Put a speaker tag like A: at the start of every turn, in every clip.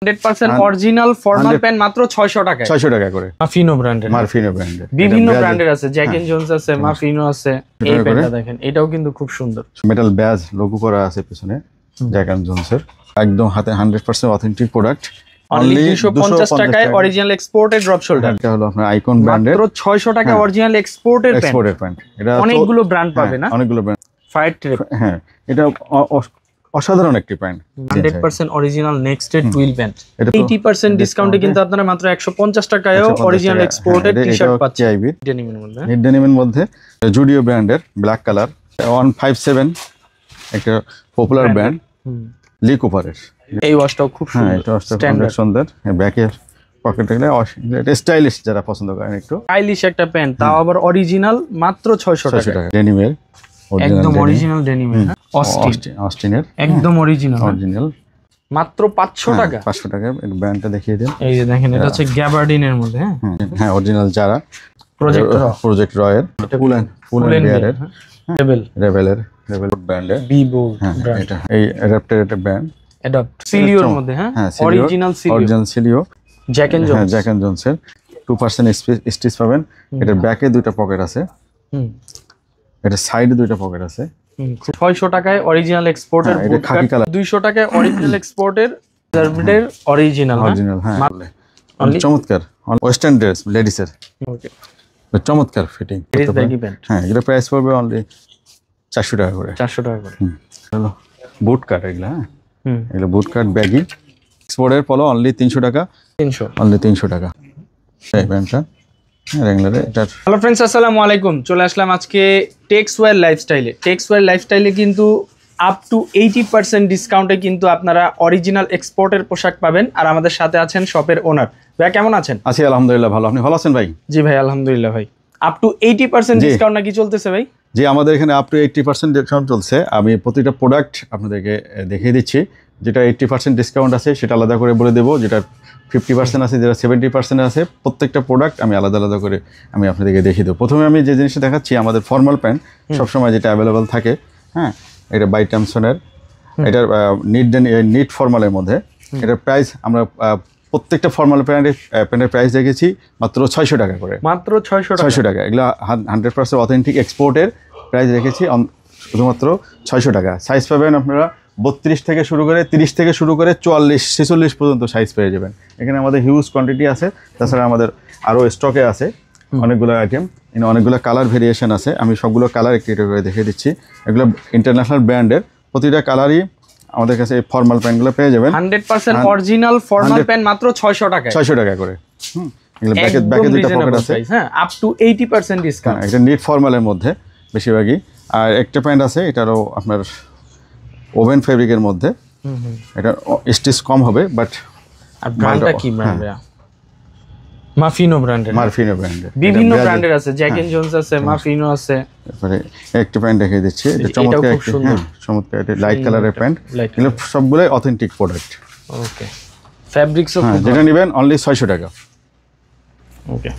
A: 100% original formal pant মাত্র 600 টাকায়
B: 600 টাকা করে।
A: মার্ফিনো ব্র্যান্ডের বিভিন্ন ব্র্যান্ডের আছে, জ্যাক এন্ড জোনস আছে, মার্ফিনো আছে। এই প্যান্টটা দেখেন, এটাও কিন্তু খুব সুন্দর,
B: মেটাল ব্যাজ লোগো করা আছে পিছনে জ্যাক এন্ড জোনস এর, একদম হাতে 100% অথেন্টিক প্রোডাক্ট।
A: অনলি 250 টাকায় অরিজিনাল এক্সপোর্টেড ড্রপ শোল্ডার।
B: এটা হলো আপনার আইকন ব্র্যান্ডের,
A: মাত্র 600 টাকায় অরিজিনাল এক্সপোর্টেড প্যান্ট।
B: এটা
A: অনেকগুলো ব্র্যান্ড পাবে না,
B: অনেকগুলো ব্র্যান্ড।
A: ফায়ার ট্রেপ,
B: হ্যাঁ এটা অসাধারণ একটি প্যান্ট।
A: 100% অরিজিনাল নেক্সটেড টুইল প্যান্ট। 80% ডিসকাউন্টে কিন্তু আপনারা মাত্র 150 টাকায়ও অরিজিনাল এক্সপোর্টেড টি-শার্ট পাচ্ছেন। ডেনিমের মধ্যে,
B: ডেনিমের মধ্যে জুডিও ব্র্যান্ডের ব্ল্যাক কালার 157, একটা পপুলার ব্র্যান্ড লি কুপারের।
A: এই ওয়াশটাও খুব সুন্দর,
B: স্ট্যান্ডার্ড সুন্দর। ব্যাকের পকেটে গেলে এটা স্টাইলিশ, যারা পছন্দ করেন একটু
A: স্টাইলিশ একটা প্যান্ট, তাও আবার অরিজিনাল, মাত্র 600 টাকা।
B: ডেনিমের
A: একদম অরিজিনাল ডেনিমের,
B: অস্টিনের
A: একদম অরিজিনাল মাত্র 500 টাকা।
B: 500 টাকা। এই ব্র্যান্ডটা দেখিয়ে দেন।
A: এই যে দেখেন, এটা হচ্ছে গ্যাবার্ডিনের মধ্যে।
B: হ্যাঁ অরিজিনাল যারা প্রজেক্ট রয়ের, পুল এন্ড বিয়ারের, রেবেলের ব্র্যান্ডের,
A: বিবো
B: ব্র্যান্ড। এটা এই অ্যাডাপ্টের একটা ব্র্যান্ড,
A: অ্যাডাপ্ট সিলিওর মধ্যে। হ্যাঁ original Celio, Jack and Jones,
B: Jack and জোনসের 2% স্টিচ পাবেন। এটার ব্যাকে দুইটা পকেট আছে, এটা সাইডে দুইটা পকেট আছে।
A: 600 টাকায় অরিজিনাল এক্সপোর্টের,
B: এটা খাকি কালার।
A: 200 টাকায় অরিজিনাল এক্সপোর্টের জার্ভিডের অরিজিনাল।
B: হ্যাঁ চমৎকার ওয়েস্টার্ন ড্রেস লেডিসের।
A: ওকে,
B: চমৎকার ফিটিং। হ্যাঁ এটা প্রাইস পড়বে অনলি 400 টাকা করে।
A: 400 টাকা করে।
B: হ্যালো বুট কাট এগুলা। এগুলো বুট কাট ব্যাগি এক্সপোর্টের পলো অনলি 300 টাকা। 300 অনলি 300 টাকা এই প্যান্টটা রেগুলারে।
A: হ্যালো ফ্রেন্ডস, আসসালামু আলাইকুম। চলে আসলাম আজকে টেক্সওয়্যার লাইফস্টাইলে। টেক্সওয়্যার লাইফস্টাইলে কিন্তু আপ টু 80% ডিসকাউন্টে কিন্তু আপনারা অরিজিনাল এক্সপোর্টের পোশাক পাবেন। আর আমাদের সাথে আছেন শপের ওনার। ভাই কেমন আছেন?
B: আছি আলহামদুলিল্লাহ ভালো। আপনি ভালো আছেন ভাই?
A: জি ভাই আলহামদুলিল্লাহ। ভাই আপ টু 80% ডিসকাউন্ট নাকি চলতেছে ভাই?
B: জি আমাদের এখানে আপ টু 80% ডিসকাউন্ট চলছে। আমি প্রতিটা প্রোডাক্ট আপনাদেরকে দেখিয়ে দিচ্ছি। যেটা 80% ডিসকাউন্ট আছে সেটা আলাদা করে বলে দেবো, যেটা 50% আছে, যেটা 70% আছে, প্রত্যেকটা প্রোডাক্ট আমি আলাদা আলাদা করে আমি আপনাদেরকে দেখিয়ে দেবো। প্রথমে আমি যে জিনিসটা দেখাচ্ছি, আমাদের ফর্মাল প্যান্ট সবসময় যেটা অ্যাভেলেবেল থাকে। হ্যাঁ এটা বাই টামসনের, এটার নিট ফর্মালের মধ্যে। এটার প্রাইস আমরা প্রত্যেকটা ফর্মাল প্যান্টের প্রাইস রেখেছি মাত্র 600 টাকা করে।
A: মাত্র 600
B: টাকা। এগুলো 100% অথেন্টিক এক্সপোর্টের প্রাইস রেখেছি শুধুমাত্র 600 টাকা। সাইজ পাবেন আপনারা 32 থেকে শুরু করে 30 থেকে শুরু করে 44 46 পর্যন্ত সাইজ পেয়ে যাবেন। এখানে আমাদের হিউজ কোয়ান্টিটি আছে। তাছাড়া আমাদের আরও স্টকে আছে অনেকগুলো আইটেম, অনেকগুলো কালার ভেরিয়েশন আছে। আমি সবগুলো কালার একটু করে দেখিয়ে দিচ্ছি। এগুলো ইন্টারন্যাশনাল ব্র্যান্ডের, প্রতিটা কালারই আমাদের কাছে এই ফর্মাল প্যান্টগুলো পেয়ে যাবেন।
A: 100% অরিজিনাল ফর্মাল প্যান্ট মাত্র 600 টাকা। 600
B: টাকা করে। এগুলো ব্যাকে দুটো পকেট আছে।
A: হ্যাঁ আপ টু 80% ডিসকাউন্ট।
B: এটা নিট ফর্মালের মধ্যে বেশিরভাগই। আর একটা প্যান্ট আছে, এটারও আপনার ওভেন ফেব্রিকের মধ্যে। এটা স্টিচ কম হবে, বাট
A: আর ব্র্যান্ডটা কি ব্র্যান্ড? মার্ফিনো ব্র্যান্ডের।
B: মার্ফিনো ব্র্যান্ডের
A: বিভিন্ন ব্র্যান্ডের আছে, জ্যাক এন্ড জোনস আছে, মার্ফিনো আছে।
B: তারপরে একটা প্যান্ট দেখিয়ে দিচ্ছি, এটা চমৎকার একটা, চমৎকার একটা লাইট কালারের প্যান্ট। এগুলো সবগুলোই অথেন্টিক প্রোডাক্ট।
A: ওকে, ফ্যাব্রিক্সও খুব,
B: যেটা নেবেন অনলি 600 টাকা।
A: ওকে,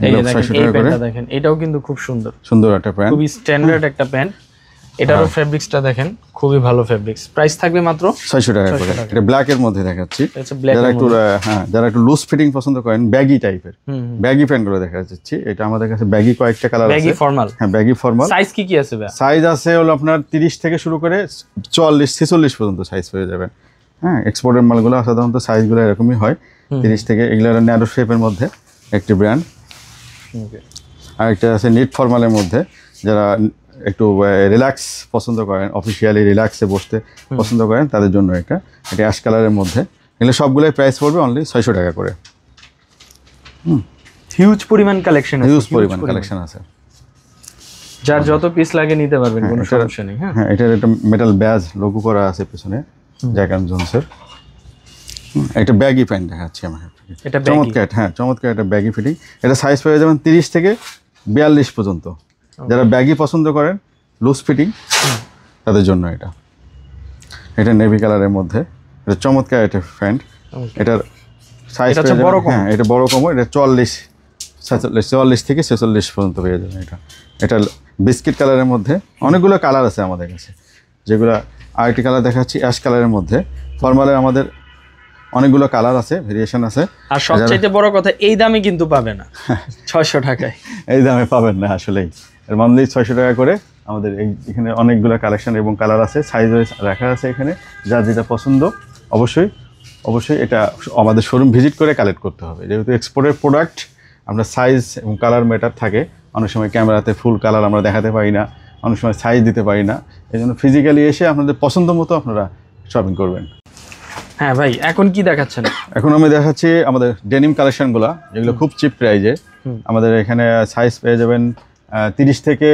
A: এই দেখেন এই প্যান্টটা দেখেন, এটাও কিন্তু খুব সুন্দর, সুন্দর একটা প্যান্ট, খুবই স্ট্যান্ডার্ড একটা প্যান্ট। এটারও ফেব্রিক্সটা দেখেন, খুবই ভালো ফেব্রিক্স। প্রাইস থাকবে মাত্র
B: 600 টাকা করে। এটা ব্ল্যাক এর মধ্যে দেখাচ্ছি। যারা একটু লুজ ফিটিং পছন্দ করেন, ব্যাগি টাইপের ব্যাগি প্যান্টগুলো দেখাচ্ছি। এটা আমাদের কাছে ব্যাগি কয়েকটা কালার আছে।
A: Baggy formal.
B: হ্যাঁ ব্যাগি ফর্মাল।
A: সাইজ কি আছে ভাই?
B: সাইজ আছে হলো আপনার 30 থেকে শুরু করে 44 46 পর্যন্ত সাইজ পেয়ে যাবেন। হ্যাঁ এক্সপোর্টের মালগুলো সাধারণত সাইজগুলো এরকমই হয়, 30 থেকে। এগুলো ন্যারো শেপের মধ্যে একটি ব্র্যান্ড। আর একটা আছে নিট ফর্মালের মধ্যে, যারা একটু রিল্যাক্স পছন্দ করেন, অফিসিয়ালি রিল্যাক্সে বসতে পছন্দ করেন, তাদের জন্য এটা অ্যাশ কালারের মধ্যে। এগুলো সবগুলোই প্রাইস পড়বে অনলি 600 টাকা করে।
A: হিউজ পরিমাণ কালেকশন আছে,
B: হিউজ পরিমাণ কালেকশন আছে।
A: যার যত পিস লাগে নিতে পারবেন, কোনো সমস্যা নেই।
B: হ্যাঁ এটার একটা মেটাল ব্যাজ লোগো করা আছে পিছনে জ্যাক এন্ড জোনসের। একটা ব্যাগি প্যান্ট দেখাচ্ছি আমার। এটা চমৎকার, হ্যাঁ চমৎকার একটা ব্যাগি ফিটিং। এটা সাইজ পেয়ে যাবেন 30 থেকে 42 পর্যন্ত। যারা ব্যাগি পছন্দ করেন, লুজ ফিটিং, তাদের জন্য এটা। এটা নেভি কালারের মধ্যে, এটা চমৎকার একটা প্যান্ট। এটার সাইজ পেয়ে যাবেন, হ্যাঁ এটা বড় কম, এটা 44 থেকে 46 পর্যন্ত পেয়ে যাবেন। এটা বিস্কিট কালারের মধ্যে। অনেকগুলো কালার আছে আমাদের কাছে, যেগুলো আরেকটি কালার দেখাচ্ছি অ্যাশ কালারের মধ্যে। ফর্মালের আমাদের অনেকগুলো কালার আছে, ভেরিয়েশন আছে।
A: আর সবচেয়ে বড় কথা, এই দামে কিন্তু পাবে না 600 টাকায়।
B: এই দামে পাবেন না আসলেই। এর মান্থলি 600 টাকা করে। আমাদের এখানে অনেকগুলো কালেকশন এবং কালার আছে, সাইজ রাখা আছে এখানে। যার যেটা পছন্দ অবশ্যই এটা আমাদের শোরুম ভিজিট করে কালেক্ট করতে হবে, যেহেতু এক্সপোর্টের প্রোডাক্ট। আমরা সাইজ এবং কালার ম্যাটার থাকে, অনেক সময় ক্যামেরাতে ফুল কালার আমরা দেখাতে পারি না, অনেক সময় সাইজ দিতে পারি না। এই জন্য ফিজিক্যালি এসে আপনাদের পছন্দ মতো আপনারা শপিং করবেন।
A: হ্যাঁ ভাই, এখন কি দেখাচ্ছেন?
B: এখন আমি দেখাচ্ছি আমাদের ডেনিম কালেকশনগুলো, যেগুলো খুব চিপ প্রাইজে। আমাদের এখানে সাইজ পেয়ে যাবেন 30 থেকে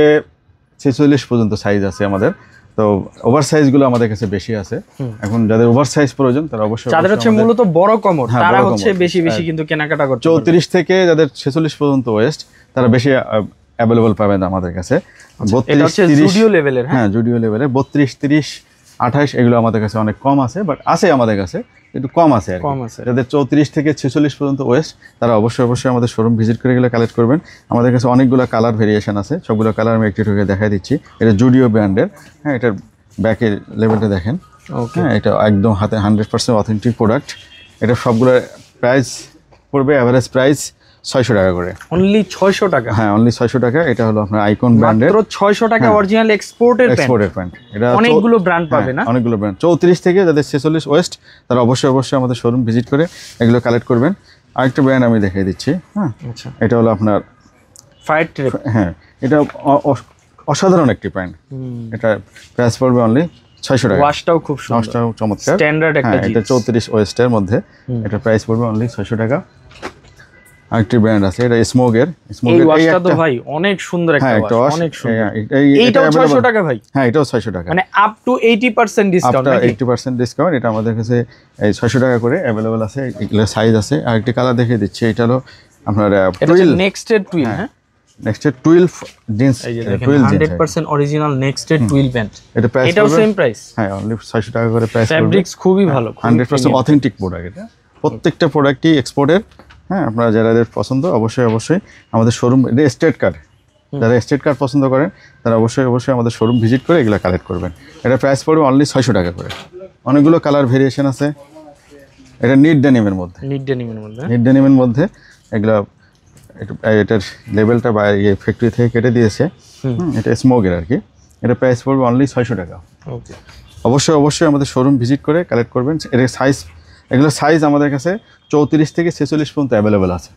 B: 46 পর্যন্ত সাইজ আছে আমাদের। তো ওভার সাইজগুলো আমাদের কাছে বেশি আছে। এখন যাদের ওভার সাইজ প্রয়োজন তারা অবশ্যই,
A: যাদের হচ্ছে মূলত বড় কমর, তারা হচ্ছে বেশি কিন্তু কেনাকাটা করতে
B: 34 থেকে যাদের 46 পর্যন্ত ওয়েস্ট, তারা বেশি অ্যাভেলেবল পাবেন আমাদের কাছে। 32
A: জুডিও লেভেলের,
B: হ্যাঁ জুডিও লেভেলের 32, 30, 28 এগুলো আমাদের কাছে অনেক কম আছে, বাট আছে আমাদের কাছে, একটু কম আছে আর কি। যাদের 34 থেকে 46 পর্যন্ত ওয়েস্ট, তারা অবশ্যই আমাদের শোরুম ভিজিট করে গেলে কালেক্ট করবেন। আমাদের কাছে অনেকগুলো কালার ভেরিয়েশন আছে, সবগুলো কালার আমি একটু ঢুকে দেখাই দিচ্ছি। এটা জুডিও ব্র্যান্ডের, হ্যাঁ এটার ব্যাকের লেভেলটা দেখেন। হ্যাঁ এটা একদম হাতে 100% অথেন্টিক প্রোডাক্ট। এটা সবগুলোর প্রাইস পড়বে এভারেজ প্রাইস 600 টাকা করে।
A: অনলি 600 টাকা?
B: হ্যাঁ অনলি 600 টাকা। এটা হলো আপনার আইকন ব্র্যান্ডের,
A: মাত্র 600 টাকা অরিজিনাল এক্সপোর্টের প্যান্ট। এটা অনেকগুলো ব্র্যান্ড পাবে না?
B: অনেকগুলো ব্র্যান্ড। 34 থেকে যাদের 46 ওয়েস্ট, তারা অবশ্যই আমাদের শোরুম ভিজিট করে এগুলো কালেক্ট করবেন। আরেকটা ব্র্যান্ড আমি দেখিয়ে দিচ্ছি। হ্যাঁ আচ্ছা, এটা হলো আপনার
A: ফায়ার ট্রেপ।
B: হ্যাঁ এটা অসাধারণ একটি প্যান্ট। এটা প্রাইস পড়বে অনলি 600 টাকা।
A: ওয়াশটাও খুব সুন্দর,
B: ওয়াশটাও চমৎকার,
A: স্ট্যান্ডার্ড একটা জিনিস।
B: এটা 34 ওয়েস্টের মধ্যে, এটা প্রাইস পড়বে অনলি 600 টাকা। আরেকটি ব্র্যান্ড আছে, এটা স্মোকের।
A: এই ওয়াশটা তো ভাই অনেক সুন্দর একটা ওয়াশ, অনেক সুন্দর। এইটাও 600 টাকা ভাই?
B: হ্যাঁ এটাও 600 টাকা,
A: মানে আপ টু 80% ডিসকাউন্ট।
B: 80% ডিসকাউন্ট। এটা আমাদের কাছে এই 600 টাকা করে अवेलेबल আছে। এগুলো সাইজ আছে। আরেকটি কালার দেখিয়ে দিচ্ছি, এটা হলো আপনার
A: টুইল, নেক্সটেড টুইল। হ্যাঁ
B: নেক্সটেড টুইল জিন্স,
A: টুইল 100% অরিজিনাল নেক্সটেড টুইল প্যান্ট।
B: এটা প্রাইস
A: এটাও সেম প্রাইস?
B: হ্যাঁ অনলি 600 টাকা করে প্রাইস।
A: ফেব্রিক্স খুবই ভালো,
B: 100% অথেন্টিক প্রোডাক্ট। এটা প্রত্যেকটা প্রোডাক্টই এক্সপোর্টের। হ্যাঁ আপনারা যাদের পছন্দ অবশ্যই আমাদের শোরুম, এটা স্টেট কার্ড, যারা স্টেট কার্ড পছন্দ করেন তারা অবশ্যই আমাদের শোরুম ভিজিট করে এগুলো কালেক্ট করবেন। এটা প্রাইস পড়বে অনলি 600 টাকা করে। অনেকগুলো কালার ভেরিয়েশন আছে। এটা নিট ডেনিমের মধ্যে, নিট ডেনিমের মধ্যে এগুলো। এটার লেভেলটা বা ফ্যাক্টরি থেকে কেটে দিয়েছে। এটা স্মোকের আর কি। এটা প্রাইস পড়বে অনলি 600 টাকা। ওকে, অবশ্যই আমাদের শোরুম ভিজিট করে কালেক্ট করবেন। এর সাইজ, এগুলো সাইজ আমাদের কাছে 34 থেকে 46 পর্যন্ত অ্যাভেলেবেল আছে।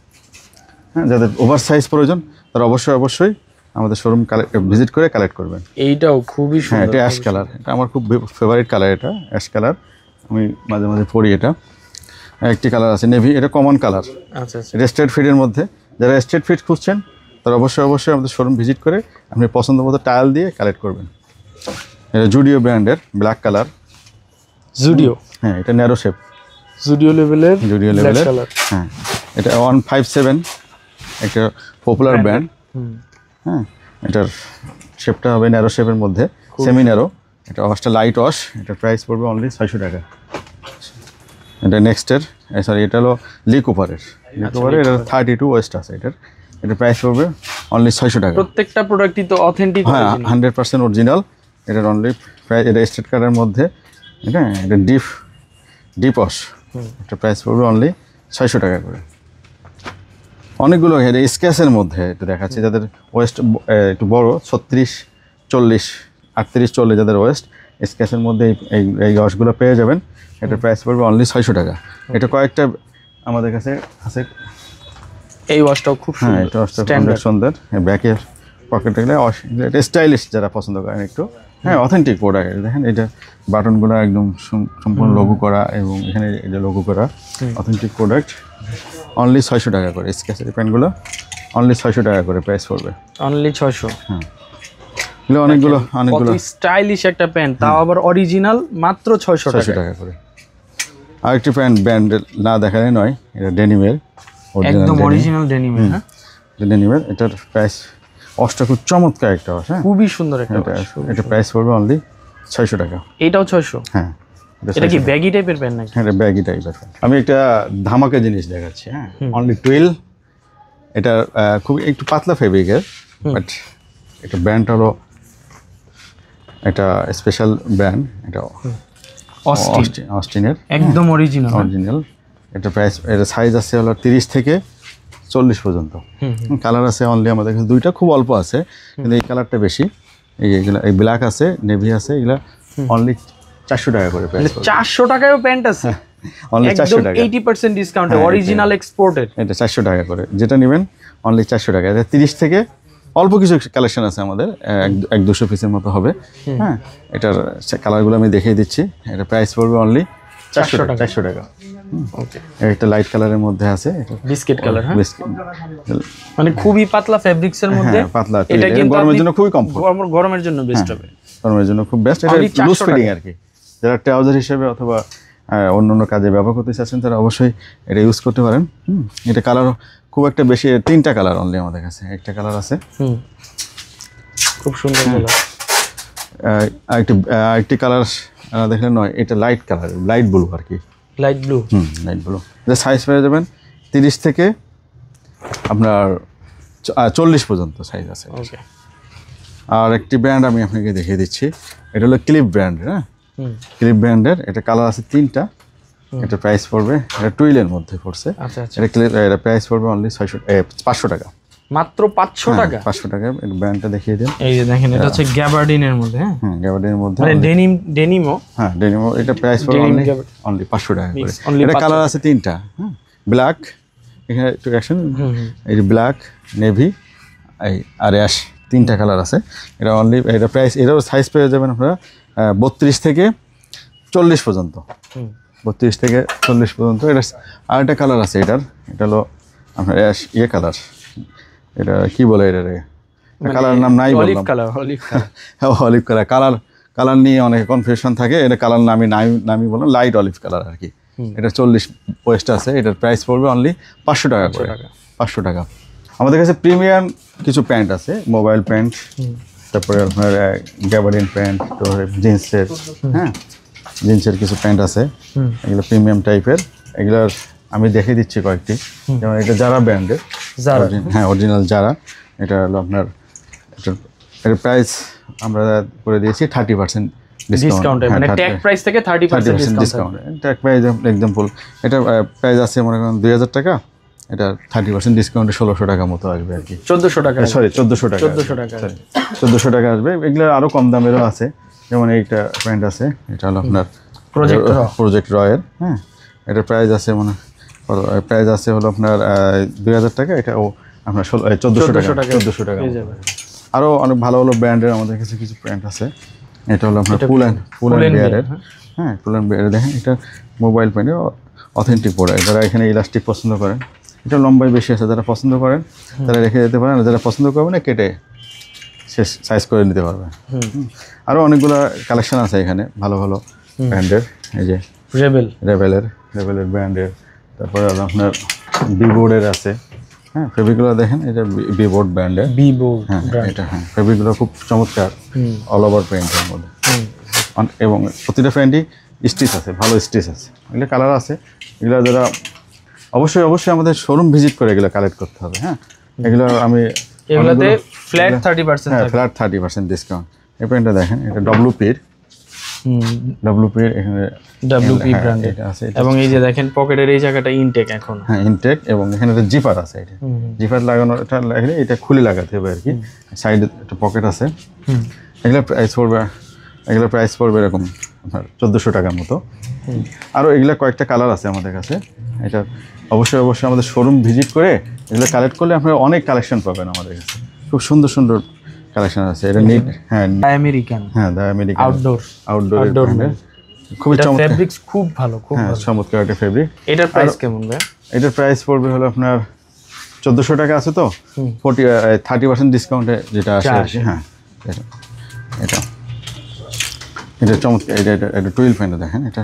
B: হ্যাঁ যাদের ওভার সাইজ প্রয়োজন তারা অবশ্যই আমাদের শোরুম ভিজিট করে কালেক্ট করবেন।
A: এইটাও খুবই সুন্দর।
B: হ্যাঁ এটা অ্যাশ কালার, এটা আমার খুব ফেভারিট কালার। এটা অ্যাশ কালার, আমি মাঝে পরি। এটা একটি কালার আছে নেভি, এটা কমন কালার। আচ্ছা, এটা স্ট্রেট ফিটের মধ্যে। যারা স্ট্রেট ফিট খুঁজছেন তারা অবশ্যই আমাদের শোরুম ভিজিট করে আপনি পছন্দ মতো টাইল দিয়ে কালেক্ট করবেন। এটা জুডিও ব্র্যান্ডের ব্ল্যাক কালার।
A: জুডিও,
B: হ্যাঁ এটা ন্যারো শেপ,
A: জুডিও লেভেলের।
B: হ্যাঁ এটা 157, একটা পপুলার ব্র্যান্ড। হ্যাঁ এটার শেপটা হবে ন্যারো শেপের মধ্যে, সেমি ন্যারো। এটা ওয়াশটা লাইট ওয়াশ। এটা প্রাইস পড়বে অনলি 600 টাকা। এটা নেক্সটের, সরি এটা হলো লিকোপারের। এটা 32 ওয়েস্ট আছে। এটা প্রাইস পড়বে অনলি 600 টাকা।
A: প্রত্যেকটা প্রোডাক্টই তো অথেন্টিক,
B: হ্যাঁ 100% অরিজিনাল। এটার অনলি প্রাইস, এটা স্টেট কার্ডের মধ্যে। এটা ডিপ ওয়াশ। এটা প্রাইস পড়বে অনলি 600 টাকা করে। অনেকগুলো এটা স্কেচের মধ্যে এটা দেখাচ্ছি, যাদের ওয়েস্ট একটু বড় 36, 40, 38, 40 যাদের ওয়েস্ট, স্কেচের মধ্যে এই ওয়াশগুলো পেয়ে যাবেন। এটার প্রাইস পড়বে অনলি 600 টাকা। এটা কয়েকটা আমাদের কাছে আছে।
A: এই ওয়াশটাও খুব সুন্দর,
B: হ্যাঁ এটা ওয়াশটা অনেক সুন্দর। ব্যাকের পকেটে গেলে এটা স্টাইলিশ যারা পছন্দ করেন একটু। হ্যাঁ অথেন্টিক প্রোডাক্ট। দেখেন এটা বাটনগুলো একদম সম্পূর্ণ লোগো করা, এবং এখানে এটা লোগো করা। Authentic product. অনলি 600 টাকা করে। স্কেচের প্যান্টগুলো অনলি 600 টাকা করে প্রাইস পড়বে।
A: অনলি 600।
B: হ্যাঁ এগুলো অনেকগুলো
A: স্টাইলিশ একটা প্যান্ট, তাও আবার অরিজিনাল, মাত্র 600
B: টাকা করে। আরেকটি প্যান্ট ব্র্যান্ড না দেখালে নয়, এটা ডেনিমের,
A: একদম অরিজিনাল ডেনিমের। হ্যাঁ
B: ডেনিমের। এটার প্রাইস, ওয়াশটা খুব চমৎকার একটা ওয়াশ। হ্যাঁ
A: খুবই সুন্দর একটা ওয়াশ।
B: এটা প্রাইস পড়বে অনলি 600 টাকা।
A: এটাও 600?
B: হ্যাঁ।
A: এটা কি ব্যাগি টাইপের প্যান্ট নাকি?
B: হ্যাঁ এটা ব্যাগি টাইপের। আমি একটা ধামাকা জিনিস দেখাচ্ছি। হ্যাঁ অনলি টুইল। এটা খুব একটু পাতলা ফেব্রিকের, বাট এটা ব্র্যান্ড হলো, এটা স্পেশাল ব্র্যান্ড। এটা অস্টিনের
A: একদম অরিজিনাল।
B: এটা প্রাইস, এটা সাইজ আছে হলো 30 থেকে 40 পর্যন্ত। কালার আছে অনলি আমাদের কাছে দুইটা, খুব অল্প আছে, কিন্তু এই কালারটা বেশি। এইগুলা এই ব্ল্যাক আছে, নেভি আছে, এগুলা অনলি 400 টাকা করে প্রাইস।
A: 400 টাকায়ও প্যান্ট আছে?
B: অনলি 400 টাকা,
A: 80% ডিসকাউন্টে, অরিজিনাল এক্সপোর্টেড।
B: এটা 400 টাকা করে, যেটা নেবেন অনলি 400 টাকা। এটা 30 থেকে অল্প কিছু কালেকশন আছে আমাদের, 100-200 পিসের মতো হবে। হ্যাঁ, এটার কালারগুলো আমি দেখিয়ে দিচ্ছি। এটা প্রাইস পড়বে অনলি 400 টাকা।
A: ওকে,
B: একটা লাইট কালারের মধ্যে আছে, এটা
A: বিস্কিট কালার। হ্যাঁ, মানে খুবই পাতলা ফেব্রিক্স এর মধ্যে,
B: পাতলা। এটা কিন্তু গরমের জন্য খুবই কমফোর্ট,
A: গরমের জন্য বেস্ট হবে,
B: গরমের জন্য খুব বেস্ট। এটা লুজ ফিটিং আর কি, যারা ট্রাউজার হিসেবে অথবা অন্য কাজে ব্যবহার করতে চাচ্ছেন তারা অবশ্যই এটা ইউজ করতে পারেন। এটা কালার খুব একটা বেশি, 3টা কালার অনলি আমাদের কাছে। একটা কালার আছে
A: খুব সুন্দর কালার,
B: আরেকটি কালার দেখলেন নয়, এটা লাইট কালার, লাইট ব্লু আর কি,
A: লাইট ব্লু।
B: Light blue. এটা সাইজ পেয়ে যাবেন 30 থেকে আপনার 40 পর্যন্ত সাইজ আছে।
A: ওকে,
B: আর একটি ব্র্যান্ড আমি আপনাকে দেখিয়ে দিচ্ছি, এটা হলো ক্লিপ ব্র্যান্ড। হ্যাঁ, ক্লিপ ব্র্যান্ডের এটা কালার আছে 3টা। এটা প্রাইস পড়বে, এটা টুইলের মধ্যে পড়ছে।
A: আচ্ছা আচ্ছা,
B: এটা ক্লিপ, এটা প্রাইস পড়বে অনলি 500 টাকা,
A: মাত্র 500 টাকা।
B: 500 টাকা। এই ব্র্যান্ডটা দেখিয়ে দিন।
A: এই যে দেখেন, এটা হচ্ছে গ্যাবার্ডিনের মধ্যে। হ্যাঁ,
B: গ্যাবার্ডিনের মধ্যে,
A: মানে ডেনিমও।
B: হ্যাঁ, ডেনিমও। এটা প্রাইস পড়বে অনলি 500 টাকা করে। এটা কালার আছে 3টা। হ্যাঁ, ব্ল্যাক, এখানে একটু অ্যাকশন, এই যে ব্ল্যাক, নেভি, আর অ্যাশ, 3টা কালার আছে। এটা অনলি, এটা প্রাইস, এটাও সাইজ পেয়ে যাবেন আপনারা 32 থেকে 40 পর্যন্ত। 32 থেকে 40 পর্যন্ত। এটা আরেকটা কালার আছে এটার, এটা হলো আপনার অ্যাশ কালার। এটা কি বলে, এটা কালার নাম নাই বললাম,
A: অলিভ কালার।
B: হ্যাঁ, অলিভ কালার। কালার নিয়ে অনেক কনফিউশন থাকে। এটা কালার নামি বললাম, লাইট অলিভ কালার আর কি। এটা 40 ওয়েস্ট আছে। এটার প্রাইস পড়বে অনলি 500 টাকা করে। 500 টাকা। আমাদের কাছে প্রিমিয়াম কিছু প্যান্ট আছে, মোবাইল প্যান্ট, তারপরে আপনার গ্যাবার্ডিন প্যান্ট, তারপরে জিন্সের, হ্যাঁ, জিন্সের কিছু প্যান্ট আছে, এগুলো প্রিমিয়াম টাইপের। এগুলোর আমি দেখিয়ে দিচ্ছি কয়েকটি, যেমন এটা যারা ব্র্যান্ডের, হ্যাঁ, অরিজিনাল যারা। এটা হলো আপনার, এটার প্রাইস আমরা করে দিয়েছি 30% ডিসকাউন্ট,
A: মানে ট্যাগ প্রাইস থেকে 30% ডিসকাউন্ট।
B: ট্যাগ প্রাইস এক্সাম্পল, এটা প্রাইস আছে মনে করেন 2000 টাকা, এটা 30% ডিসকাউন্টে 1600 টাকা মতো আসবে আর কি।
A: 1400 টাকা,
B: সরি 1400 টাকা, 1400 টাকা আসবে। এগুলো আরও কম দামেরও আছে, যেমন এইটা প্যান্ট আছে, এটা হলো আপনার প্রজেক্ট রয়ের। হ্যাঁ, এটার প্রাইস আছে প্রাইস আছে হলো আপনার 2000 টাকা, এটাও আপনার 1400 টাকা। আরও অনেক ভালো ভালো ব্র্যান্ডের আমাদের কাছে কিছু প্যান্ট আছে। এটা হলো আপনার পুল অ্যান্ড বিয়ারের। হ্যাঁ, পুল অ্যান্ড বিয়ারের। দেখেন, এটা মোবাইল প্যান্টের অথেন্টিক প্রোডাক্ট। যারা এখানে ইলাস্টিক পছন্দ করেন, এটা লম্বাই বেশি আছে, যারা পছন্দ করেন তারা রেখে যেতে পারেন, যারা পছন্দ করবেন না কেটে শেষ সাইজ করে নিতে পারবেন। আরও অনেকগুলো কালেকশন আছে এখানে ভালো ভালো ব্র্যান্ডের। এই যে রেবেলের ব্র্যান্ডের, তারপরে আপনার বিবোর্ডের আছে। হ্যাঁ, ফেব্রিকগুলো দেখেন, এটা বিবোর্ড ব্র্যান্ডের। হ্যাঁ, এটা হ্যাঁ, ফেব্রিকগুলো খুব চমৎকার, অল ওভার প্রিন্টের মধ্যে, এবং প্রতিটা প্যান্টই স্টিচ আছে, ভালো স্টিচ আছে। এগুলো কালার আছে। এগুলো যারা অবশ্যই আমাদের শোরুম ভিজিট করে এগুলো কালেক্ট করতে হবে। হ্যাঁ, এগুলো আমি
A: এগুলোতে ফ্ল্যাট 30%,
B: হ্যাঁ, ফ্ল্যাট 30% ডিসকাউন্ট। এই প্যান্টটা দেখেন, এটা ডব্লিউপির এখানে
A: ডব্লিউপি ব্র্যান্ডের আছে। এবং এই যে দেখেন, পকেটের এই জায়গাটা ইনটেক এখন,
B: হ্যাঁ, ইনটেক, এবং এখানে একটা জিপার আছে। এটা জিপার লাগানো, এটা লাগলে এটা খুলে লাগাতে হবে আর কি। সাইডে একটা পকেট আছে। এগুলো প্রাইস পড়বে এরকম আপনার 1400 টাকার মতো। আরও এগুলো কয়েকটা কালার আছে আমাদের কাছে। এটা অবশ্যই আমাদের শোরুম ভিজিট করে এগুলো কালেক্ট করলে আপনারা অনেক কালেকশন পাবেন আমাদের কাছে। খুব সুন্দর সুন্দর কালেকশন আছে। এটা নিট, হ্যাঁ,
A: আমেরিকান,
B: হ্যাঁ, দ্য আমেরিকান
A: আউটডোর,
B: খুব চমৎকার
A: ফেব্রিক্স খুব ভালো, খুব ভালো,
B: চমৎকার একটা ফেব্রিক।
A: এটার প্রাইস কেমন ভাই?
B: এটার প্রাইস পড়বে হলো আপনার 1400 টাকা আছে, তো 30% ডিসকাউন্টে যেটা আসে আর কি। হ্যাঁ, এটা চমৎকার। এটা টুইল প্যান্ট দেখেন, এটা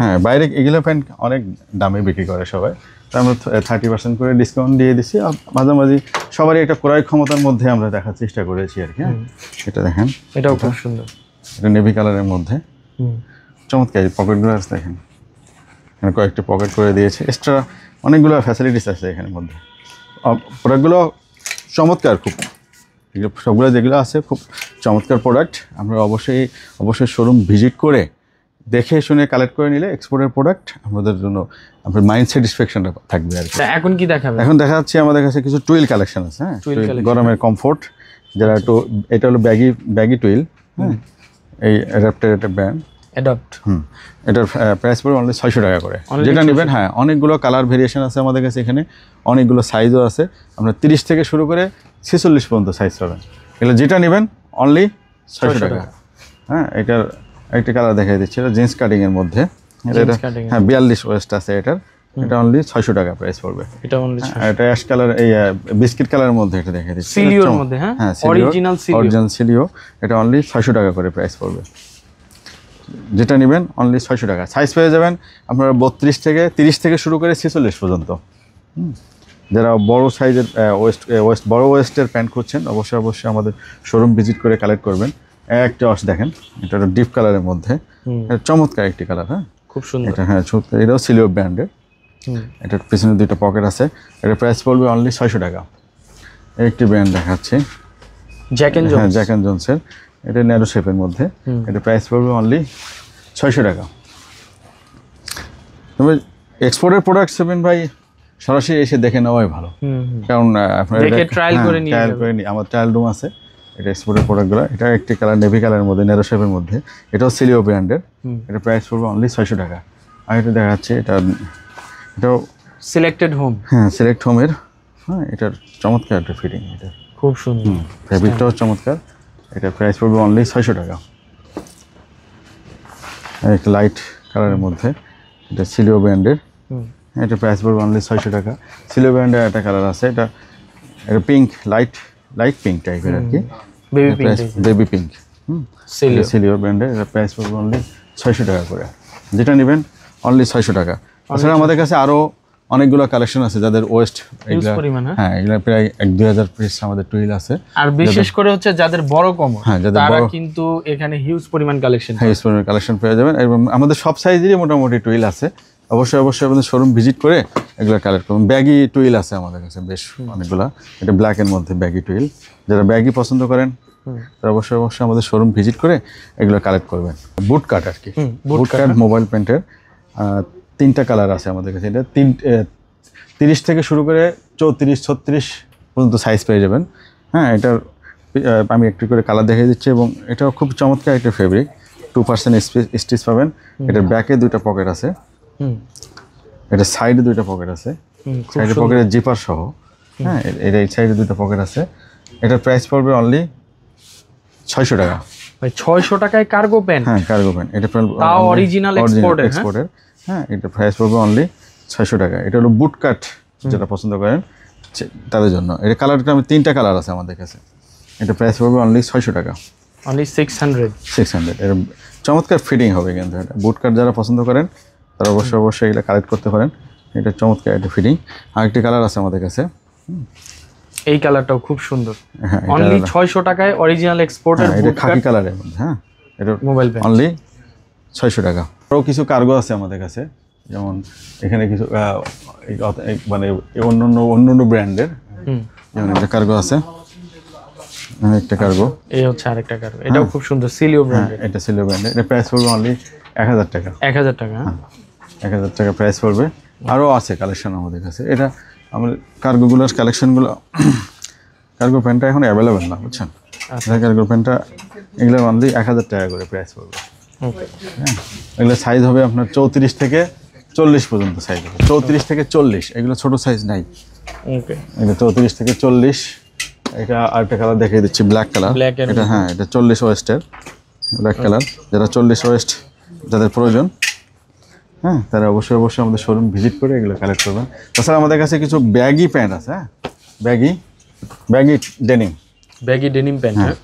B: হ্যাঁ, বাইরে এগুলো প্যান্ট অনেক দামে বিক্রি করে সবাই, তো আমরা 30% করে ডিসকাউন্ট দিয়ে দিচ্ছি। মাঝামাঝি সবারই একটা ক্রয় ক্ষমতার মধ্যে আমরা দেখার চেষ্টা করেছি আর কি। হ্যাঁ, এটা দেখেন,
A: এটাও খুব সুন্দর, এটা
B: নেভি কালারের মধ্যে চমৎকার। পকেটগুলো আছে দেখেন, এখানে কয়েকটা পকেট করে দিয়েছে, এক্সট্রা অনেকগুলো ফ্যাসিলিটিস আছে এখানের মধ্যে। প্রোডাক্টগুলো চমৎকার, খুব সবগুলো যেগুলো আছে খুব চমৎকার প্রোডাক্ট। আমরা অবশ্যই শোরুম ভিজিট করে দেখে শুনে কালেক্ট করে নিলে এক্সপোর্টের প্রোডাক্ট আমাদের জন্য আপনার মাইন্ড স্যাটিসফ্যাকশনটা থাকবে আর কি।
A: এখন কি দেখাবে?
B: এখন দেখা যাচ্ছে আমাদের কাছে কিছু টুইল কালেকশন আছে, হ্যাঁ, গরমের কমফোর্ট যারা একটু, এটা হলো ব্যাগি টুইল, হ্যাঁ, এই অ্যাডাপ্টের একটা ব্র্যান্ড
A: অ্যাডাপ্ট।
B: এটার প্রাইস পড়বে অনলি 600 টাকা করে, যেটা নেবেন। হ্যাঁ, অনেকগুলো কালার ভেরিয়েশন আছে আমাদের কাছে, এখানে অনেকগুলো সাইজও আছে, আপনার 30 থেকে শুরু করে 46 পর্যন্ত সাইজ পাবেন। এগুলো যেটা নেবেন অনলি 600 টাকা। হ্যাঁ, এটার একটা কালার দেখাই দিচ্ছি, এটা জিন্স কাটিং এর মধ্যে, এটা হ্যাঁ 42 ওয়েস্ট আছে এটার, এটা অনলি 600 টাকা প্রাইস পড়বে।
A: এটা অনলি
B: এটা অ্যাশ কালার, এই বিস্কিট কালারের মধ্যে এটা দেখাই দিচ্ছি,
A: সিলিওর মধ্যে, হ্যাঁ অরিজিনাল
B: সিলিও, এটা অনলি 600 টাকা করে প্রাইস পড়বে। যেটা নেবেন অনলি 600 টাকা। সাইজ পেয়ে যাবেন আপনারা 32 থেকে 30 থেকে শুরু করে 46 পর্যন্ত। যারা বড় সাইজের বড় ওয়েস্টের প্যান্ট খুঁজছেন অবশ্যই আমাদের শোরুম ভিজিট করে কালেক্ট করবেন। একটা ওয়াশ দেখেন, এটা ডিপ কালারের মধ্যে, এটা চমৎকার একটি কালার, হ্যাঁ
A: খুব সুন্দর
B: এটা, হ্যাঁ চমৎকার। এটাও সিলিও ব্র্যান্ডের, এটার পিছনে দুইটা পকেট আছে, এটার প্রাইস পড়বে অনলি 600 টাকা। একটি ব্র্যান্ড দেখাচ্ছি, জ্যাক অ্যান্ড জোনসের, এটা ন্যারো শেপের মধ্যে, এটা প্রাইস পড়বে অনলি 600 টাকা। তবে এক্সপোর্টের প্রোডাক্ট সেভেন ভাই সরাসরি এসে দেখে নেওয়াই ভালো, কারণ আপনার ট্রায়াল করে আমার ট্রায়াল রুম আছে। এটা এক্সপোর্টের প্রোডাক্টগুলো, এটা একটি কালার নেভি কালারের মধ্যে, ন্যারো শেপের মধ্যে, এটাও সিলিও ব্র্যান্ডের, এটা প্রাইস পড়বে অনলি 600 টাকা। আর এটা দেখাচ্ছে, এটাও
A: সিলেক্টেড হোম,
B: হ্যাঁ সিলেক্ট হোমের, হ্যাঁ এটার চমৎকার একটা ফিটিং, এটা
A: খুব সুন্দর,
B: ফেব্রিকটাও চমৎকার, এটা প্রাইস পড়বে অনলি 600 টাকা। একটা লাইট কালারের মধ্যে, এটা সিলিও ব্র্যান্ডের, এটা প্রাইস পড়বে অনলি 600 টাকা। সিলিও ব্র্যান্ডের একটা কালার আছে, এটা পিঙ্ক, লাইট পিঙ্ক টাইপের আর কি, বেবি পিঙ্ক, সিলিও ব্র্যান্ডের, এটা প্রাইস পড়বে অনলি 600 টাকা করে। যেটা নেবেন অনলি 600 টাকা। তাছাড়া আমাদের কাছে আরও অনেকগুলো কালেকশন আছে যাদের ওয়েস্ট, হ্যাঁ এগুলো প্রায় 1-2000 পিস আমাদের টুইল আছে। আর
A: বিশেষ করে হচ্ছে যাদের বড় কোমর, হ্যাঁ তারা কিন্তু এখানে হিউজ পরিমাণ
B: কালেকশন পেয়ে যাবেন। এবং আমাদের সব সাইজেরই মোটামুটি টুইল আছে। অবশ্যই আমাদের শোরুম ভিজিট করে এগুলো কালেক্ট করুন। ব্যাগি টুইল আছে আমাদের কাছে বেশ অনেকগুলা, এটা ব্ল্যাকের মধ্যে ব্যাগি টুইল, যারা ব্যাগি পছন্দ করেন তারা অবশ্যই আমাদের শোরুম ভিজিট করে এগুলো কালেক্ট করবেন। বুট কাট আর কি, বুট কাট মোবাইল প্যান্টের 3টা কালার আছে আমাদের কাছে। এটা 30 থেকে শুরু করে 34-36 পর্যন্ত সাইজ পেয়ে যাবেন। হ্যাঁ, এটার আমি একটু করে কালার দেখিয়ে দিচ্ছি, এবং এটাও খুব চমৎকার একটা ফেব্রিক, 2% স্টিচ পাবেন। এটার ব্যাকে 2টা পকেট আছে, এটা সাইডে 2টা পকেট আছে, সাইডে পকেটের জিপার সহ, হ্যাঁ এটা এই সাইডে 2টা পকেট আছে। এটার প্রাইস পড়বে অনলি 600 টাকা।
A: 600 টাকায় কার্গো প্যান্ট?
B: হ্যাঁ কার্গো প্যান্ট, এটা
A: অরিজিনাল এক্সপোর্টের,
B: হ্যাঁ এটা প্রাইস পড়বে অনলি 600 টাকা। এটা হলো বুট কাট, যারা পছন্দ করেন তাদের জন্য। এটা কালারটা 3টা কালার আছে আমাদের কাছে, এটা প্রাইস পড়বে অনলি 600 টাকা,
A: অনলি 600।
B: এটা চমৎকার ফিটিং হবে কিন্তু। এটা বুট কাট যারা পছন্দ করেন তারা অবশ্যই এগুলো কালেক্ট করতে পারেন। এটা চমৎকার একটা ফিটিং। আরেকটি কালার আছে আমাদের কাছে,
A: এই কালারটাও খুব সুন্দর, অনলি 600 টাকায় অরিজিনাল এক্সপোর্টের,
B: এটা খাকি কালারের মধ্যে। হ্যাঁ, এটা মোবাইল প্যান্ট অনলি 600 টাকা। আরও কিছু কার্গো আছে আমাদের কাছে, যেমন এখানে কিছু মানে অন্য ব্র্যান্ডের, যেমন একটা কার্গো আছে, একটা কার্গো,
A: এই হচ্ছে আরেকটা কার্গো, এটাও খুব সুন্দর, সিলিও ব্র্যান্ডের,
B: এটা সিলিও ব্র্যান্ডের। এটা প্রাইস পড়বে অনলি 1000 টাকা।
A: 1000 টাকা,
B: 1000 টাকা প্রাইস পড়বে। আরও আছে কালেকশন আমাদের কাছে। এটা আমাদের কার্গোগুলোর কালেকশনগুলো, কার্গো প্যান্টটা এখন অ্যাভেলেবেল না, বুঝছেন? কার্গো প্যান্টটা এগুলো অনলি 1000 টাকা করে প্রাইস পড়বে। হ্যাঁ, এগুলো সাইজ হবে আপনার 34 থেকে 40 পর্যন্ত সাইজ হবে, 34 থেকে 40, এগুলো ছোট সাইজ নাই। এটা 34 থেকে 40। এটা আরেকটা কালার দেখিয়ে দিচ্ছি, ব্ল্যাক কালার, এটা হ্যাঁ এটা 40 ওয়েস্টের ব্ল্যাক কালার। যারা 40 ওয়েস্ট যাদের প্রয়োজন, হ্যাঁ তারা অবশ্যই আমাদের শোরুম ভিজিট করে এগুলো কালেক্ট করবেন। তাছাড়া আমাদের কাছে কিছু ব্যাগি প্যান্ট আছে, হ্যাঁ ব্যাগি ডেনিম প্যান্ট, হ্যাঁ